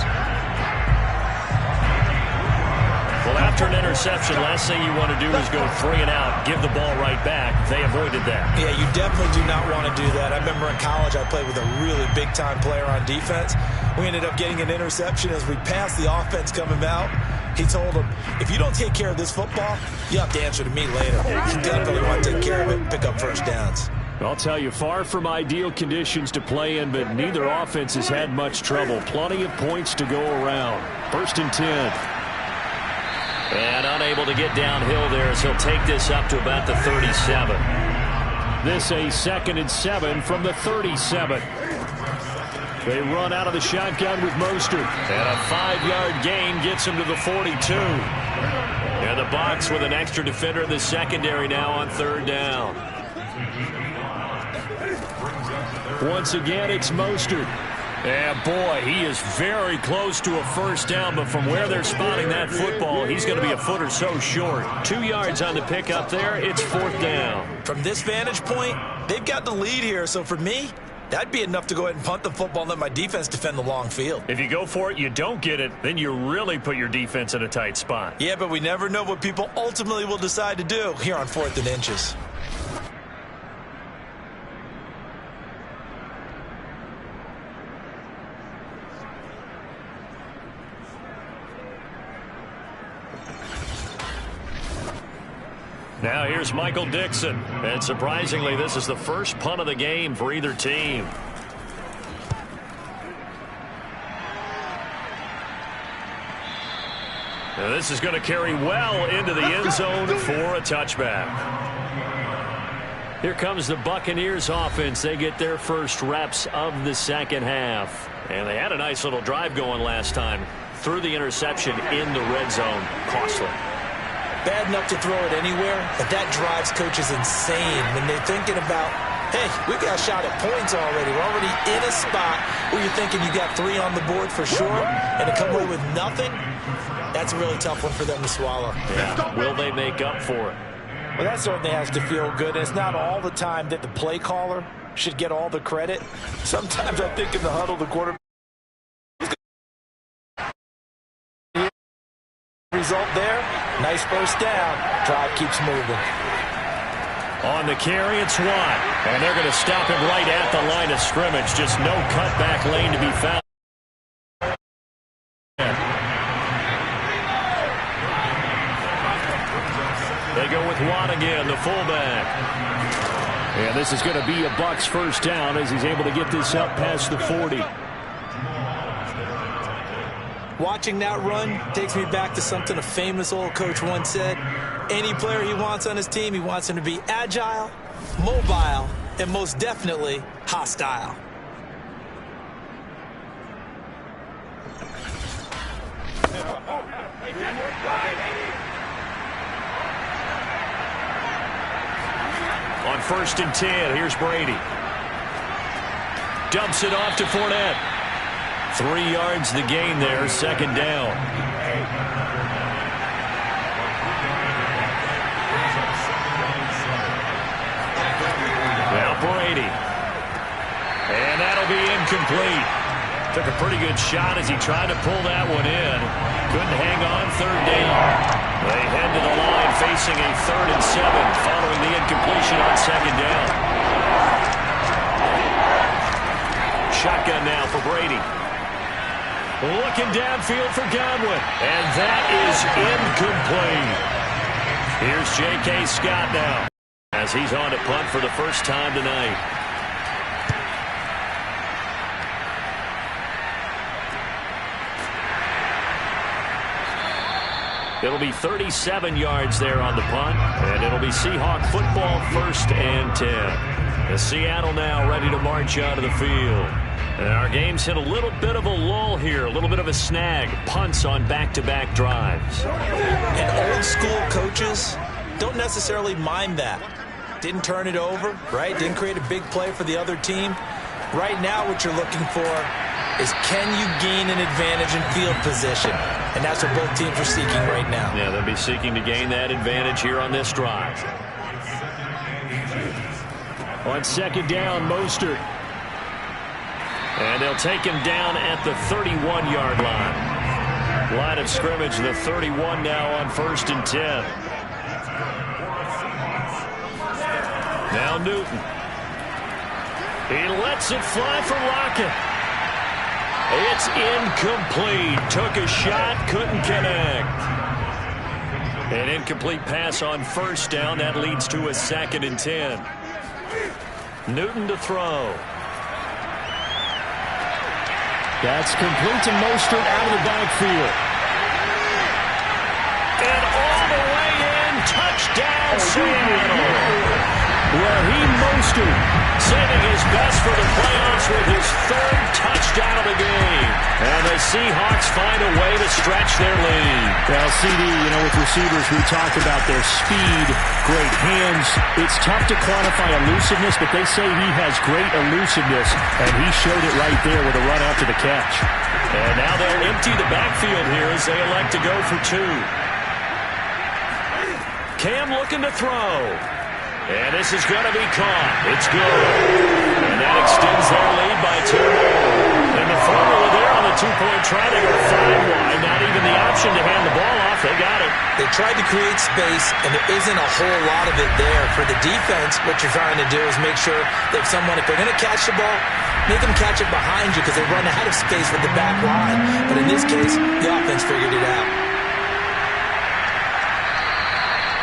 Speaker 2: Well, after an interception, last thing you want to do is go 3 and out, give the ball right back. They avoided that.
Speaker 4: Yeah, you definitely do not want to do that. I remember in college I played with a really big-time player on defense. We ended up getting an interception as we passed the offense coming out. He told him, if you don't take care of this football, you have to answer to me later. You definitely want to take care of it and pick up first downs.
Speaker 2: I'll tell you, far from ideal conditions to play in, but neither offense has had much trouble. Plenty of points to go around. First and 10. And unable to get downhill there as he'll take this up to about the 37. This a second and 7 from the 37. They run out of the shotgun with Mostert. And a 5-yard gain gets him to the 42. And the Bucs with an extra defender in the secondary now on third down. Once again, it's Mostert. And boy, he is very close to a first down, but from where they're spotting that football, he's going to be a foot or so short. 2 yards on the pickup there. It's fourth down.
Speaker 4: From this vantage point, they've got the lead here. So for me, that'd be enough to go ahead and punt the football and let my defense defend the long field.
Speaker 2: If you go for it, you don't get it, then you really put your defense in a tight spot.
Speaker 4: Yeah, but we never know what people ultimately will decide to do here on 4th and inches.
Speaker 2: Now here's Michael Dixon. And surprisingly, this is the first punt of the game for either team. And this is going to carry well into the end zone for a touchback. Here comes the Buccaneers offense. They get their first reps of the second half. And they had a nice little drive going last time. Threw the interception in the red zone. Costly.
Speaker 4: Bad enough to throw it anywhere, but that drives coaches insane when they're thinking about, hey, we've got a shot at points already. We're already in a spot where you're thinking you got 3 on the board for sure, and to come away with nothing, that's a really tough one for them to swallow.
Speaker 2: Yeah. Will they make up for it?
Speaker 4: Well, that certainly has to feel good. And it's not all the time that the play caller should get all the credit. Sometimes I think in the huddle, the quarterback result there. Nice first down. Drive keeps moving.
Speaker 2: On the carry, it's Watt. And they're going to stop him right at the line of scrimmage. Just no cutback lane to be found. They go with Watt again, the fullback. And this is going to be a Bucs first down as he's able to get this up past the 40.
Speaker 4: Watching that run takes me back to something a famous old coach once said. Any player he wants on his team, he wants him to be agile, mobile, and most definitely hostile.
Speaker 2: 1st and 10. Here's Brady. Dumps it off to Fournette. 3 yards the gain there, 2nd down. Now Brady. And that'll be incomplete. Took a pretty good shot as he tried to pull that one in. Couldn't hang on, 3rd down. They head to the line facing a 3rd and 7 following the incompletion on 2nd down. Shotgun now for Brady. Looking downfield for Godwin. And that is incomplete. Here's J.K. Scott now as he's on to punt for the first time tonight. It'll be 37 yards there on the punt, and it'll be Seahawk football, 1st and 10. As Seattle now ready to march out of the field. And our game's hit a little bit of a lull here, a little bit of a snag. Punts on back-to-back drives.
Speaker 3: And old-school coaches don't necessarily mind that. Didn't turn it over, right? Didn't create a big play for the other team. Right now what you're looking for is can you gain an advantage in field position? And that's what both teams are seeking right now.
Speaker 2: Yeah, they'll be seeking to gain that advantage here on this drive. On 2nd down, Mostert. And they'll take him down at the 31-yard line. Line of scrimmage, the 31 now on 1st and 10. Now Newton. He lets it fly for Lockett. It's incomplete. Took a shot, couldn't connect. An incomplete pass on 1st down. That leads to a 2nd and 10. Newton to throw. That's complete to Mostert out of the backfield. And all the way in. Touchdown, Seattle. Raheem Mostert saving his best for the playoffs with his 3rd touchdown of the game. And the Seahawks find a way to stretch their lead.
Speaker 6: Well, CD, with receivers, we talk about their speed, great hands. It's tough to quantify elusiveness, but they say he has great elusiveness, and he showed it right there with a run after the catch.
Speaker 2: And now they'll empty the backfield here as they elect to go for 2. Cam looking to throw. And this is going to be caught. It's good. And that extends their lead by 2 more. And the formula there on the 2-point try to go 5 wide. Not even the option to hand the ball off. They got it.
Speaker 3: They tried to create space, and there isn't a whole lot of it there. For the defense, what you're trying to do is make sure that if they're going to catch the ball, make them catch it behind you because they run out of space with the back line. But in this case, the offense figured it out.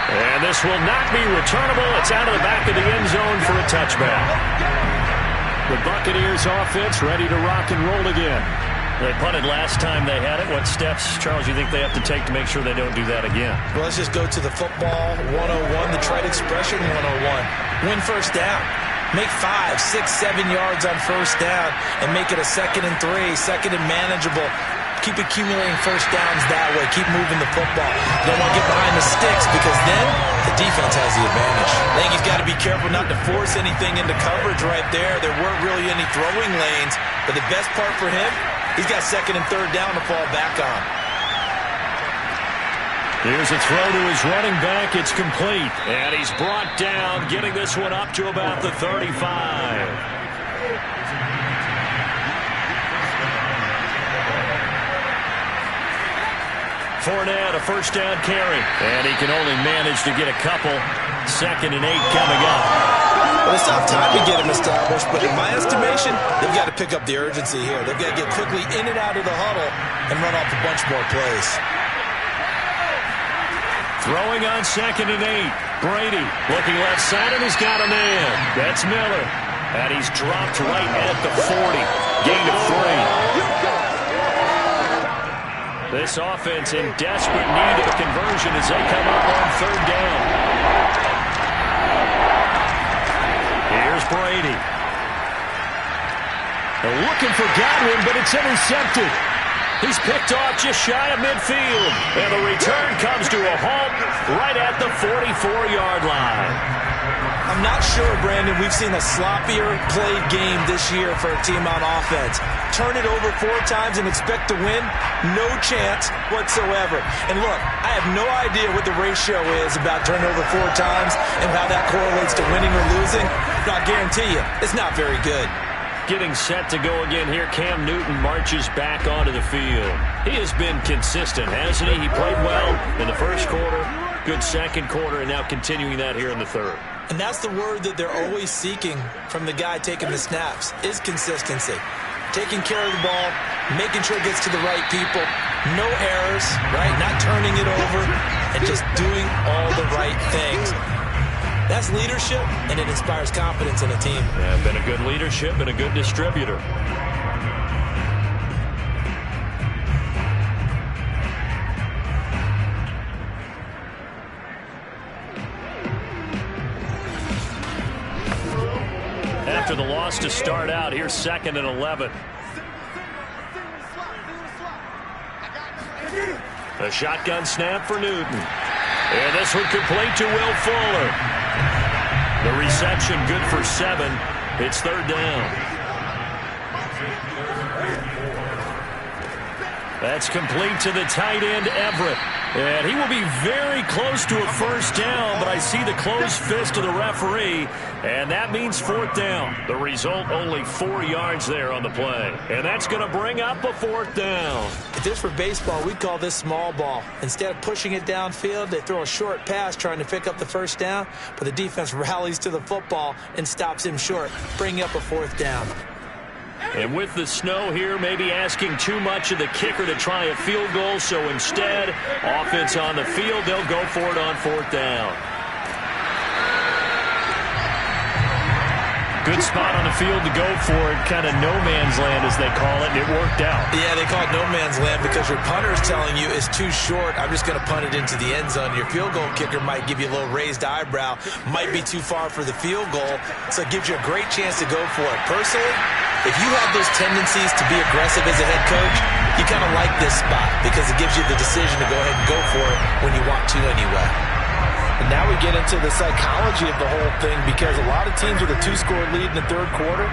Speaker 2: And this will not be returnable. It's out of the back of the end zone for a touchback. The Buccaneers offense ready to rock and roll again. They punted last time they had it. What steps, Charles, you think they have to take to make sure they don't do that again?
Speaker 3: Well, let's just go to the football 101, the trade expression 101. Win 1st down. Make 5, 6, 7 yards on 1st down and make it a 2nd and 3, 2nd and manageable. Keep accumulating 1st downs that way. Keep moving the football. You don't want to get behind the sticks because then the defense has the advantage. I think he's got to be careful not to force anything into coverage right there. There weren't really any throwing lanes. But the best part for him, he's got 2nd and 3rd down to fall back on.
Speaker 2: Here's a throw to his running back. It's complete. And he's brought down, getting this one up to about the 35. Fournette, a 1st down carry. And he can only manage to get a couple. 2nd and 8 coming up.
Speaker 3: Well, it's not time to get him established, but in my estimation, they've got to pick up the urgency here. They've got to get quickly in and out of the huddle and run off a bunch more plays.
Speaker 2: Throwing on 2nd and 8. Brady looking left side, and he's got a man. That's Miller. And he's dropped right at the 40. Gain of 3. This offense in desperate need of a conversion as they come up on 3rd down. Here's Brady. They're looking for Godwin, but it's intercepted. He's picked off just shy of midfield. And the return comes to a halt right at the 44-yard line.
Speaker 3: I'm not sure, Brandon, we've seen a sloppier played game this year for a team on offense. Turn it over 4 times and expect to win? No chance whatsoever. And look, I have no idea what the ratio is about turnover 4 times and how that correlates to winning or losing. But I guarantee you, it's not very good.
Speaker 2: Getting set to go again here, Cam Newton marches back onto the field. He has been consistent, hasn't he? He played well in the first quarter, good second quarter, and now continuing that here in the third.
Speaker 3: And that's the word that they're always seeking from the guy taking the snaps, is consistency. Taking care of the ball, making sure it gets to the right people, no errors, right? Not turning it over, and just doing all the right things. That's leadership, and it inspires confidence in a team.
Speaker 2: Yeah, been a good leadership and a good distributor. After the loss to start out, here's 2nd and 11. A shotgun snap for Newton. And this one complete to Will Fuller. The reception good for 7. It's 3rd down. That's complete to the tight end, Everett. And he will be very close to a 1st down, but I see the closed fist of the referee, and that means 4th down. The result, only 4 yards there on the play. And that's going to bring up a 4th down.
Speaker 3: If this were baseball, we'd call this small ball. Instead of pushing it downfield, they throw a short pass trying to pick up the 1st down, but the defense rallies to the football and stops him short, bringing up a 4th down.
Speaker 2: And with the snow here, maybe asking too much of the kicker to try a field goal, so instead, offense on the field, they'll go for it on 4th down. Good spot on the field to go for it, kind of no man's land as they call it, and it worked out.
Speaker 3: Yeah, they call it no man's land because your punter is telling you it's too short. I'm just going to punt it into the end zone. Your field goal kicker might give you a little raised eyebrow, might be too far for the field goal, so it gives you a great chance to go for it. Personally, if you have those tendencies to be aggressive as a head coach, you kind of like this spot because it gives you the decision to go ahead and go for it when you want to anyway.
Speaker 4: And now we get into the psychology of the whole thing because a lot of teams with a 2-score lead in the 3rd quarter,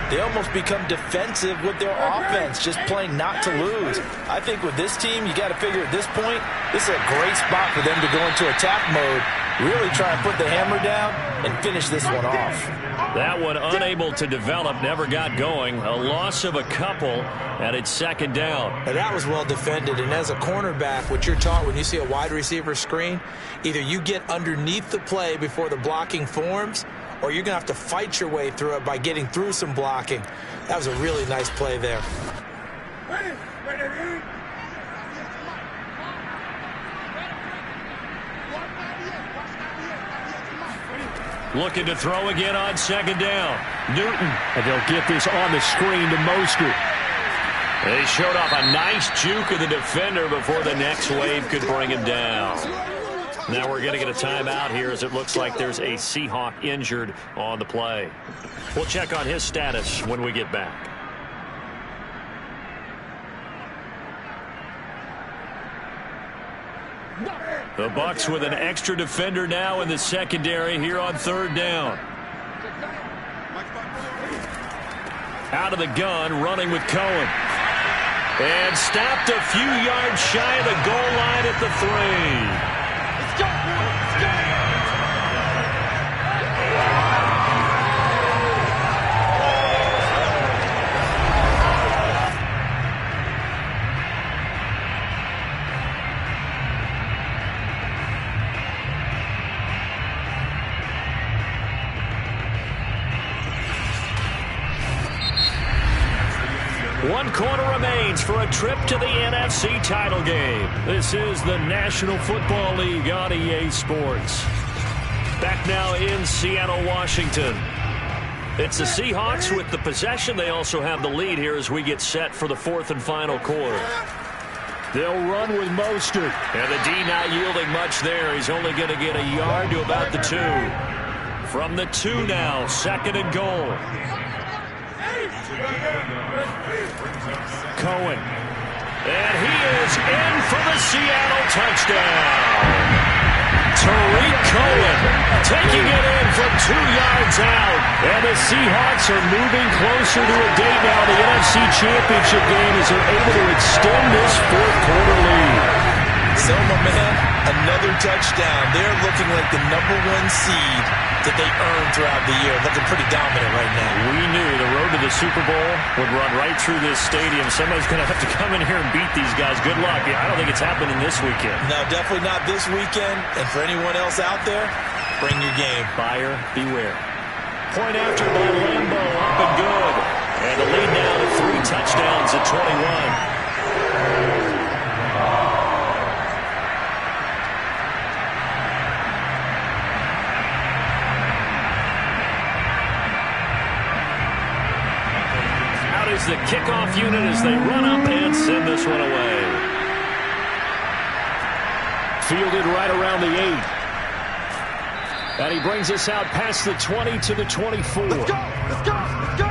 Speaker 4: they almost become defensive with their offense, just playing not to lose. I think with this team, you got to figure at this point, this is a great spot for them to go into attack mode, really try and put the hammer down and finish this one off.
Speaker 2: That one unable to develop, never got going. A loss of a couple, and it's 2nd down.
Speaker 3: Now that was well defended, and as a cornerback, what you're taught when you see a wide receiver screen, either you get underneath the play before the blocking forms, or you're going to have to fight your way through it by getting through some blocking. That was a really nice play there.
Speaker 2: Looking to throw again on 2nd down. Newton.
Speaker 6: And they'll get this on the screen to Mostert.
Speaker 2: They showed off a nice juke of the defender before the next wave could bring him down. Now we're going to get a timeout here as it looks like there's a Seahawk injured on the play. We'll check on his status when we get back. The Bucs with an extra defender now in the secondary here on 3rd down. Out of the gun, running with Cohen. And stopped a few yards shy of the goal line at the 3. Let's go, let's go. One quarter remains for a trip to the NFC title game. This is the National Football League on EA Sports. Back now in Seattle, Washington. It's the Seahawks with the possession. They also have the lead here as we get set for the 4th and final quarter.
Speaker 6: They'll run with Mostert.
Speaker 2: And the D not yielding much there. He's only going to get a yard to about the 2. From the 2 now, 2nd and goal. Cohen. And he is in for the Seattle touchdown. Tariq Cohen taking it in from 2 yards out. And the Seahawks are moving closer to a date now. The NFC Championship game as they're able to extend this fourth-quarter lead.
Speaker 3: So, my man, another touchdown. They're looking like the #1 seed that they earned throughout the year. Looking pretty dominant right now.
Speaker 2: We knew the road to the Super Bowl would run right through this stadium. Somebody's going to have to come in here and beat these guys. Good luck. I don't think it's happening this weekend.
Speaker 3: No, definitely not this weekend. And for anyone else out there, bring your game.
Speaker 2: Buyer beware. Point after by Lambo, up and good. And the lead now to 3 touchdowns at 21. Is the kickoff unit as they run up and send this one away. Fielded right around the 8. And he brings us out past the 20 to the 24.
Speaker 7: Let's go! Let's go! Let's go!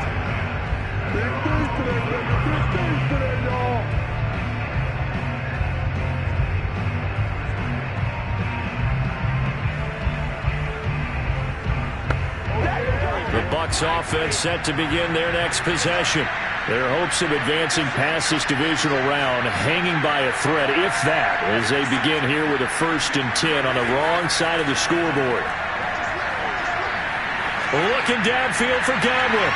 Speaker 2: The Bucs offense set to begin their next possession. Their hopes of advancing past this divisional round hanging by a thread, if that, as they begin here with a 1st and 10 on the wrong side of the scoreboard. Looking downfield for Godwin.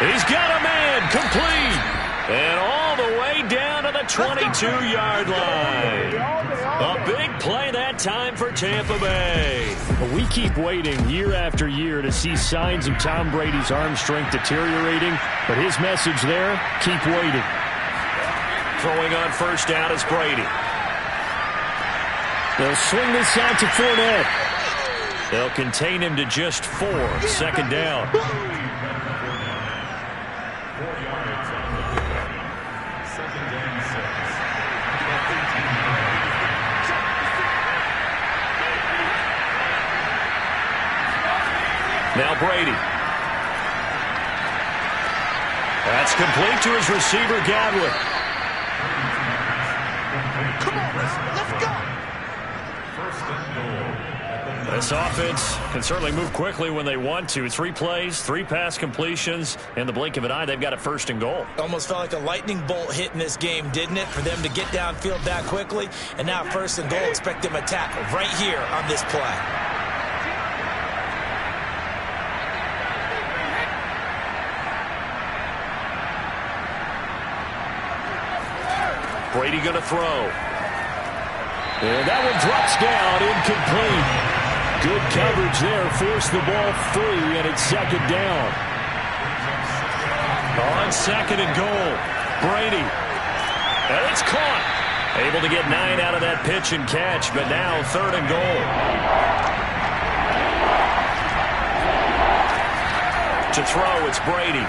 Speaker 2: He's got a man, complete. And all the way down to the 22-yard line. A big play that time for Tampa Bay. We keep waiting year after year to see signs of Tom Brady's arm strength deteriorating, but his message there, keep waiting. Throwing on 1st down is Brady. They'll swing this out to Fournette. They'll contain him to just 4, 2nd down. Now Brady. That's complete to his receiver, Godwin.
Speaker 7: Come on, let's go.
Speaker 2: This offense can certainly move quickly when they want to. 3 plays, 3 pass completions. In the blink of an eye, they've got a 1st and goal.
Speaker 3: Almost felt like a lightning bolt hit in this game, didn't it? For them to get downfield that quickly. And now 1st and goal, expect them to tackle right here on this play.
Speaker 2: Brady going to throw. And that one drops down, incomplete. Good coverage there, forced the ball free, and it's 2nd down. On 2nd and goal, Brady. And it's caught. Able to get 9 out of that pitch and catch, but now 3rd and goal. To throw, it's Brady.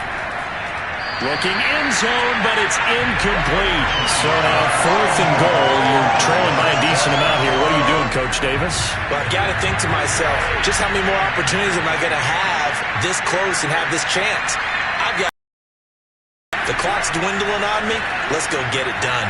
Speaker 2: Looking end zone, but it's incomplete. So now 4th and goal. You're trailing by a decent amount here. What are you doing, Coach Davis?
Speaker 3: Well, I've got to think to myself, just how many more opportunities am I going to have this close and have this chance? I've got the clock's dwindling on me. Let's go get it done.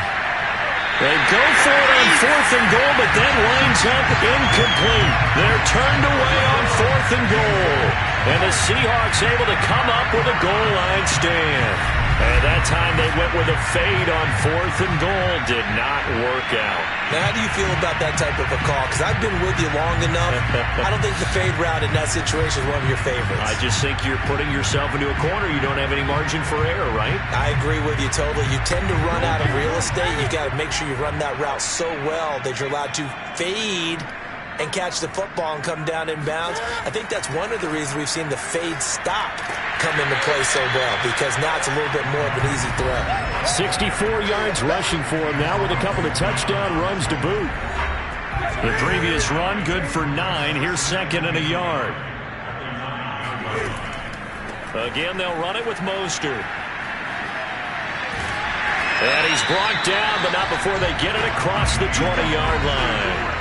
Speaker 2: They go for it on 4th and goal, but then lines up incomplete. They're turned away on 4th and goal. And the Seahawks able to come up with a goal line stand. And that time they went with a fade on 4th and goal. Did not work out.
Speaker 3: Now, how do you feel about that type of a call? Because I've been with you long enough. I don't think the fade route in that situation is one of your favorites.
Speaker 2: I just think you're putting yourself into a corner. You don't have any margin for error, right?
Speaker 3: I agree with you totally. You tend to run out of real estate. You've got to make sure you run that route so well that you're allowed to fade and catch the football and come down in bounds. I think that's one of the reasons we've seen the fade stop come into play so well, because now it's a little bit more of an easy throw.
Speaker 2: 64 yards rushing for him now with a couple of touchdown runs to boot. The previous run good for 9. Here's 2nd and a yard. Again, they'll run it with Mostert. And he's brought down, but not before they get it across the 20-yard line.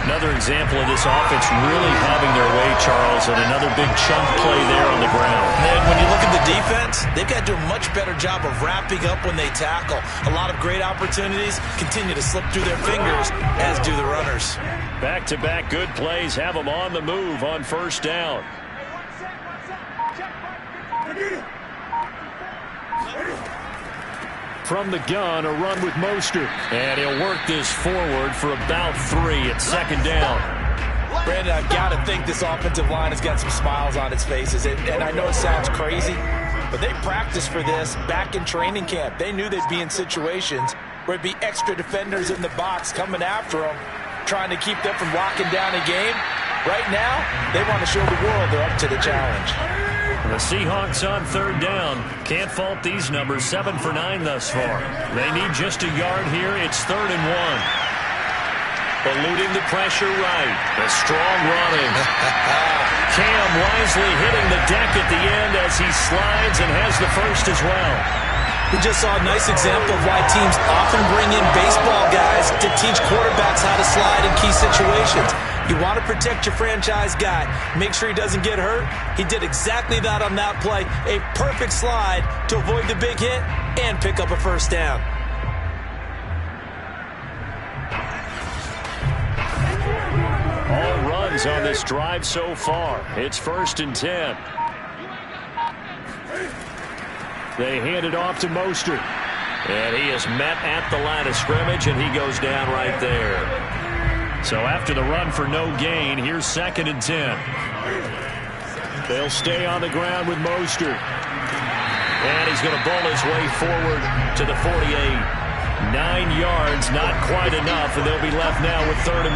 Speaker 2: Another example of this offense really having their way, Charles, and another big chunk play there on the ground.
Speaker 3: And when you look at the defense, they've got to do a much better job of wrapping up when they tackle. A lot of great opportunities continue to slip through their fingers, as do the runners.
Speaker 2: Back-to-back good plays have them on the move on first down. From the gun, a run with Mostert. And he'll work this forward for about 3 at second down.
Speaker 4: Brandon, I've got to think this offensive line has got some smiles on its faces. And I know it sounds crazy, but they practiced for this back in training camp. They knew they'd be in situations where it'd be extra defenders in the box coming after them, trying to keep them from locking down a game. Right now, they want to show the world they're up to the challenge.
Speaker 2: The Seahawks on third down. Can't fault these numbers. 7 for 9 thus far. They need just a yard here. It's 3rd and 1. Eluding the pressure right. A strong running. Cam wisely hitting the deck at the end as he slides and has the first as well.
Speaker 3: We just saw a nice example of why teams often bring in baseball guys to teach quarterbacks how to slide in key situations. You want to protect your franchise guy. Make sure he doesn't get hurt. He did exactly that on that play. A perfect slide to avoid the big hit and pick up a first down.
Speaker 2: All runs on this drive so far. It's 1st and 10. They hand it off to Mostert. And he is met at the line of scrimmage, and he goes down right there. So after the run for no gain, here's 2nd and 10. They'll stay on the ground with Mostert. And he's going to bowl his way forward to the 48. 9 yards, not quite enough, and they'll be left now with 3rd and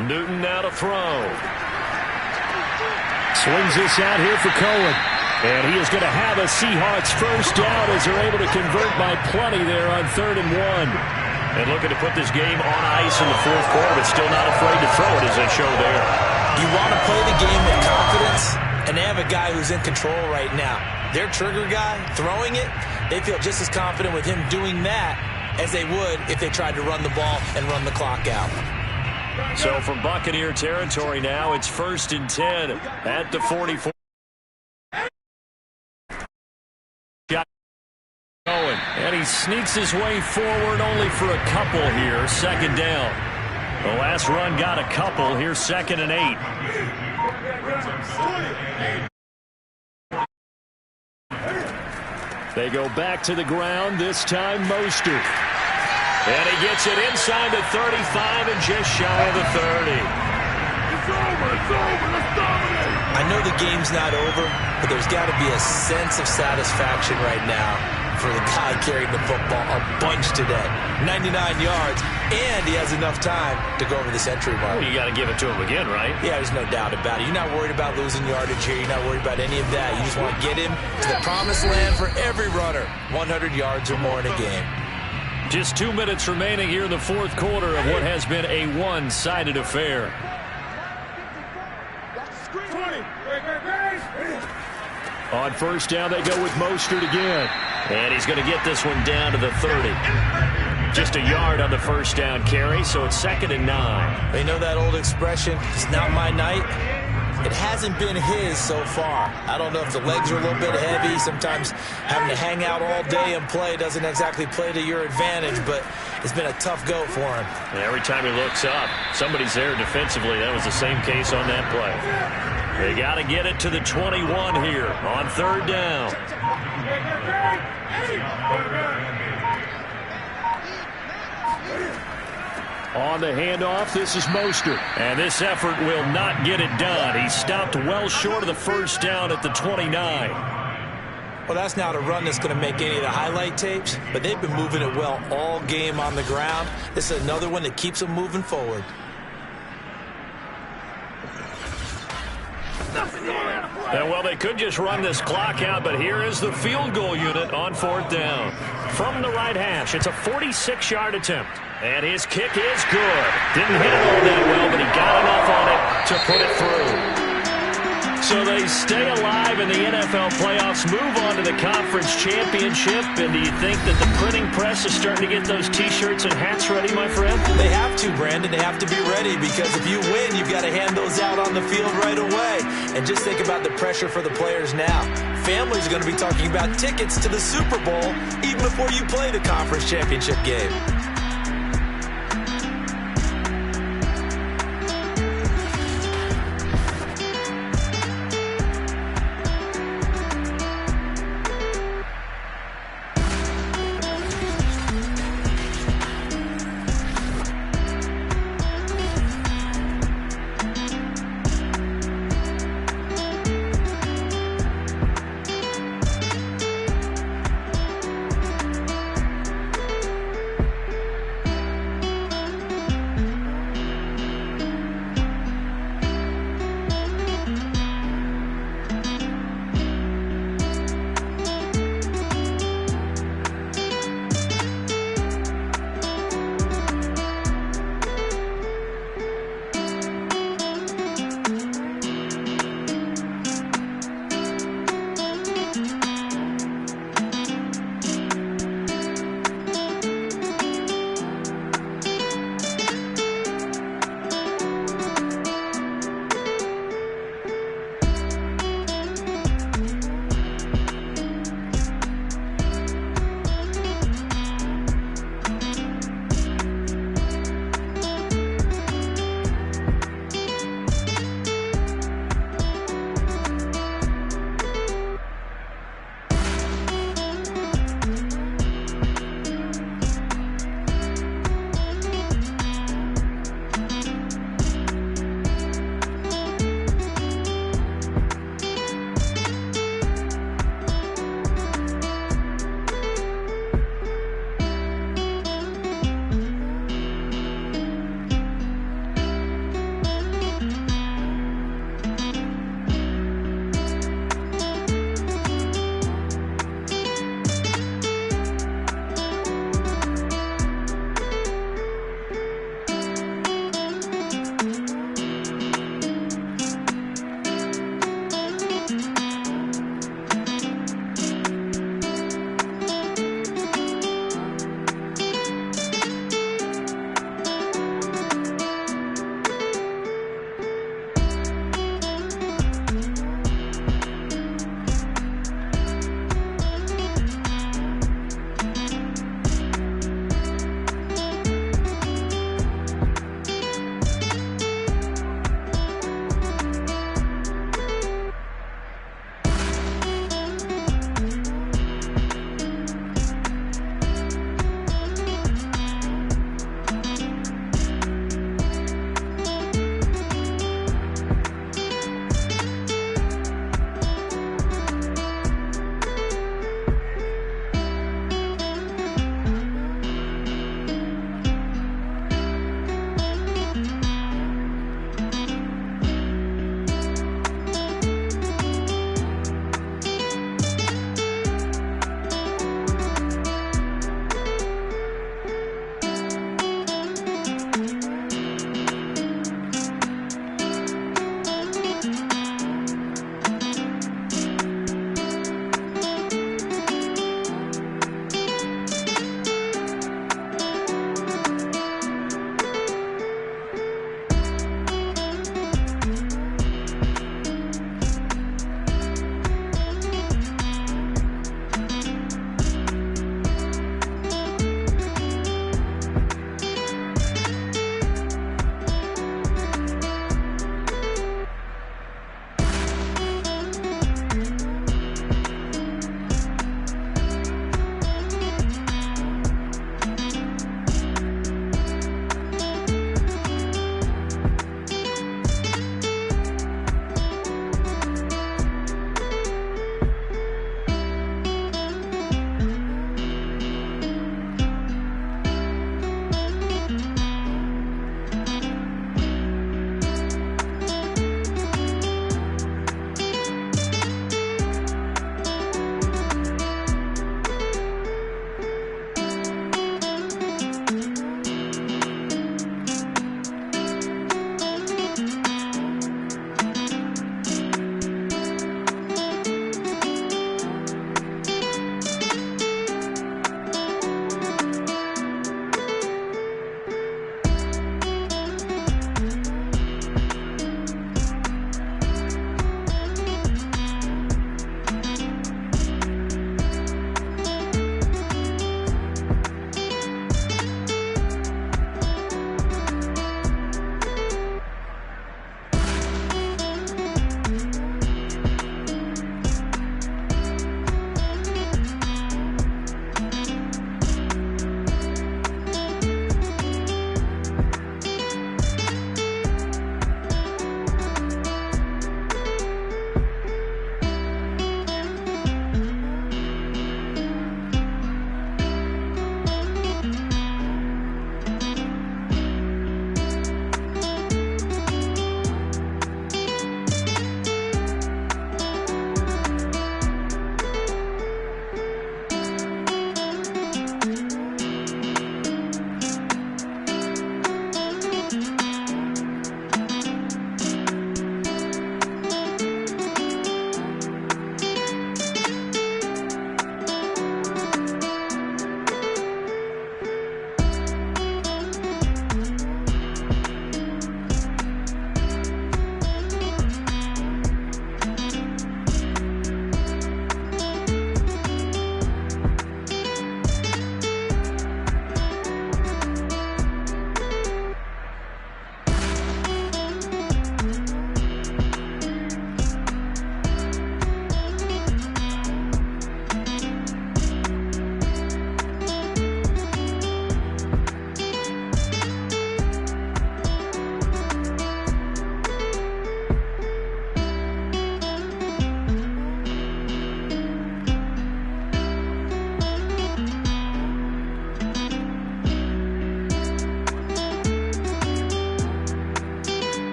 Speaker 2: 1. Newton now to throw. Swings this out here for Cohen. And he is going to have a Seahawks first down as they're able to convert by plenty there on 3rd and 1. And looking to put this game on ice in the 4th quarter, but still not afraid to throw it as they show there.
Speaker 3: You want to play the game with confidence, and they have a guy who's in control right now. Their trigger guy, throwing it, they feel just as confident with him doing that as they would if they tried to run the ball and run the clock out.
Speaker 2: So from Buccaneer territory now, it's 1st and 10 at the 44. And he sneaks his way forward only for a couple here. 2nd down. The last run got a couple. Here's 2nd and 8. They go back to the ground, this time Mostert. And he gets it inside the 35 and just shy of the 30.
Speaker 7: It's over, let's dominate.
Speaker 3: I know the game's not over, but there's got to be a sense of satisfaction right now for the guy carrying the football a bunch today. 99 yards, and he has enough time to go over the century mark.
Speaker 2: Well, you got to give it to him again, right?
Speaker 3: Yeah, there's no doubt about it. You're not worried about losing yardage here. You're not worried about any of that. You just want to get him to the promised land for every runner. 100 yards or more in a game.
Speaker 2: Just 2 minutes remaining here in the 4th quarter of what has been a one-sided affair. On first down, they go with Mostert again. And he's going to get this one down to the 30. Just a yard on the first down carry, so it's 2nd and 9.
Speaker 3: They know that old expression, it's not my night. It hasn't been his so far. I don't know if the legs are a little bit heavy. Sometimes having to hang out all day and play doesn't exactly play to your advantage, but it's been a tough go for him.
Speaker 2: And every time he looks up, somebody's there defensively. That was the same case on that play. They got to get it to the 21 here on 3rd down. On the handoff, this is Mostert. And this effort will not get it done. He stopped well short of the first down at the 29.
Speaker 3: Well, that's not a run that's going to make any of the highlight tapes, but they've been moving it well all game on the ground. This is another one that keeps them moving forward.
Speaker 2: And well, they could just run this clock out, but here is the field goal unit on 4th down. From the right hash, it's a 46-yard attempt. And his kick is good. Didn't hit it all that well, but he got enough on it to put it through. So they stay alive in the NFL playoffs, move on to the conference championship. And do you think that the printing press is starting to get those T-shirts and hats ready, my friend?
Speaker 3: They have to, Brandon. They have to be ready because if you win, you've got to hand those out on the field right away. And just think about the pressure for the players now. Families are going to be talking about tickets to the Super Bowl even before you play the conference championship game.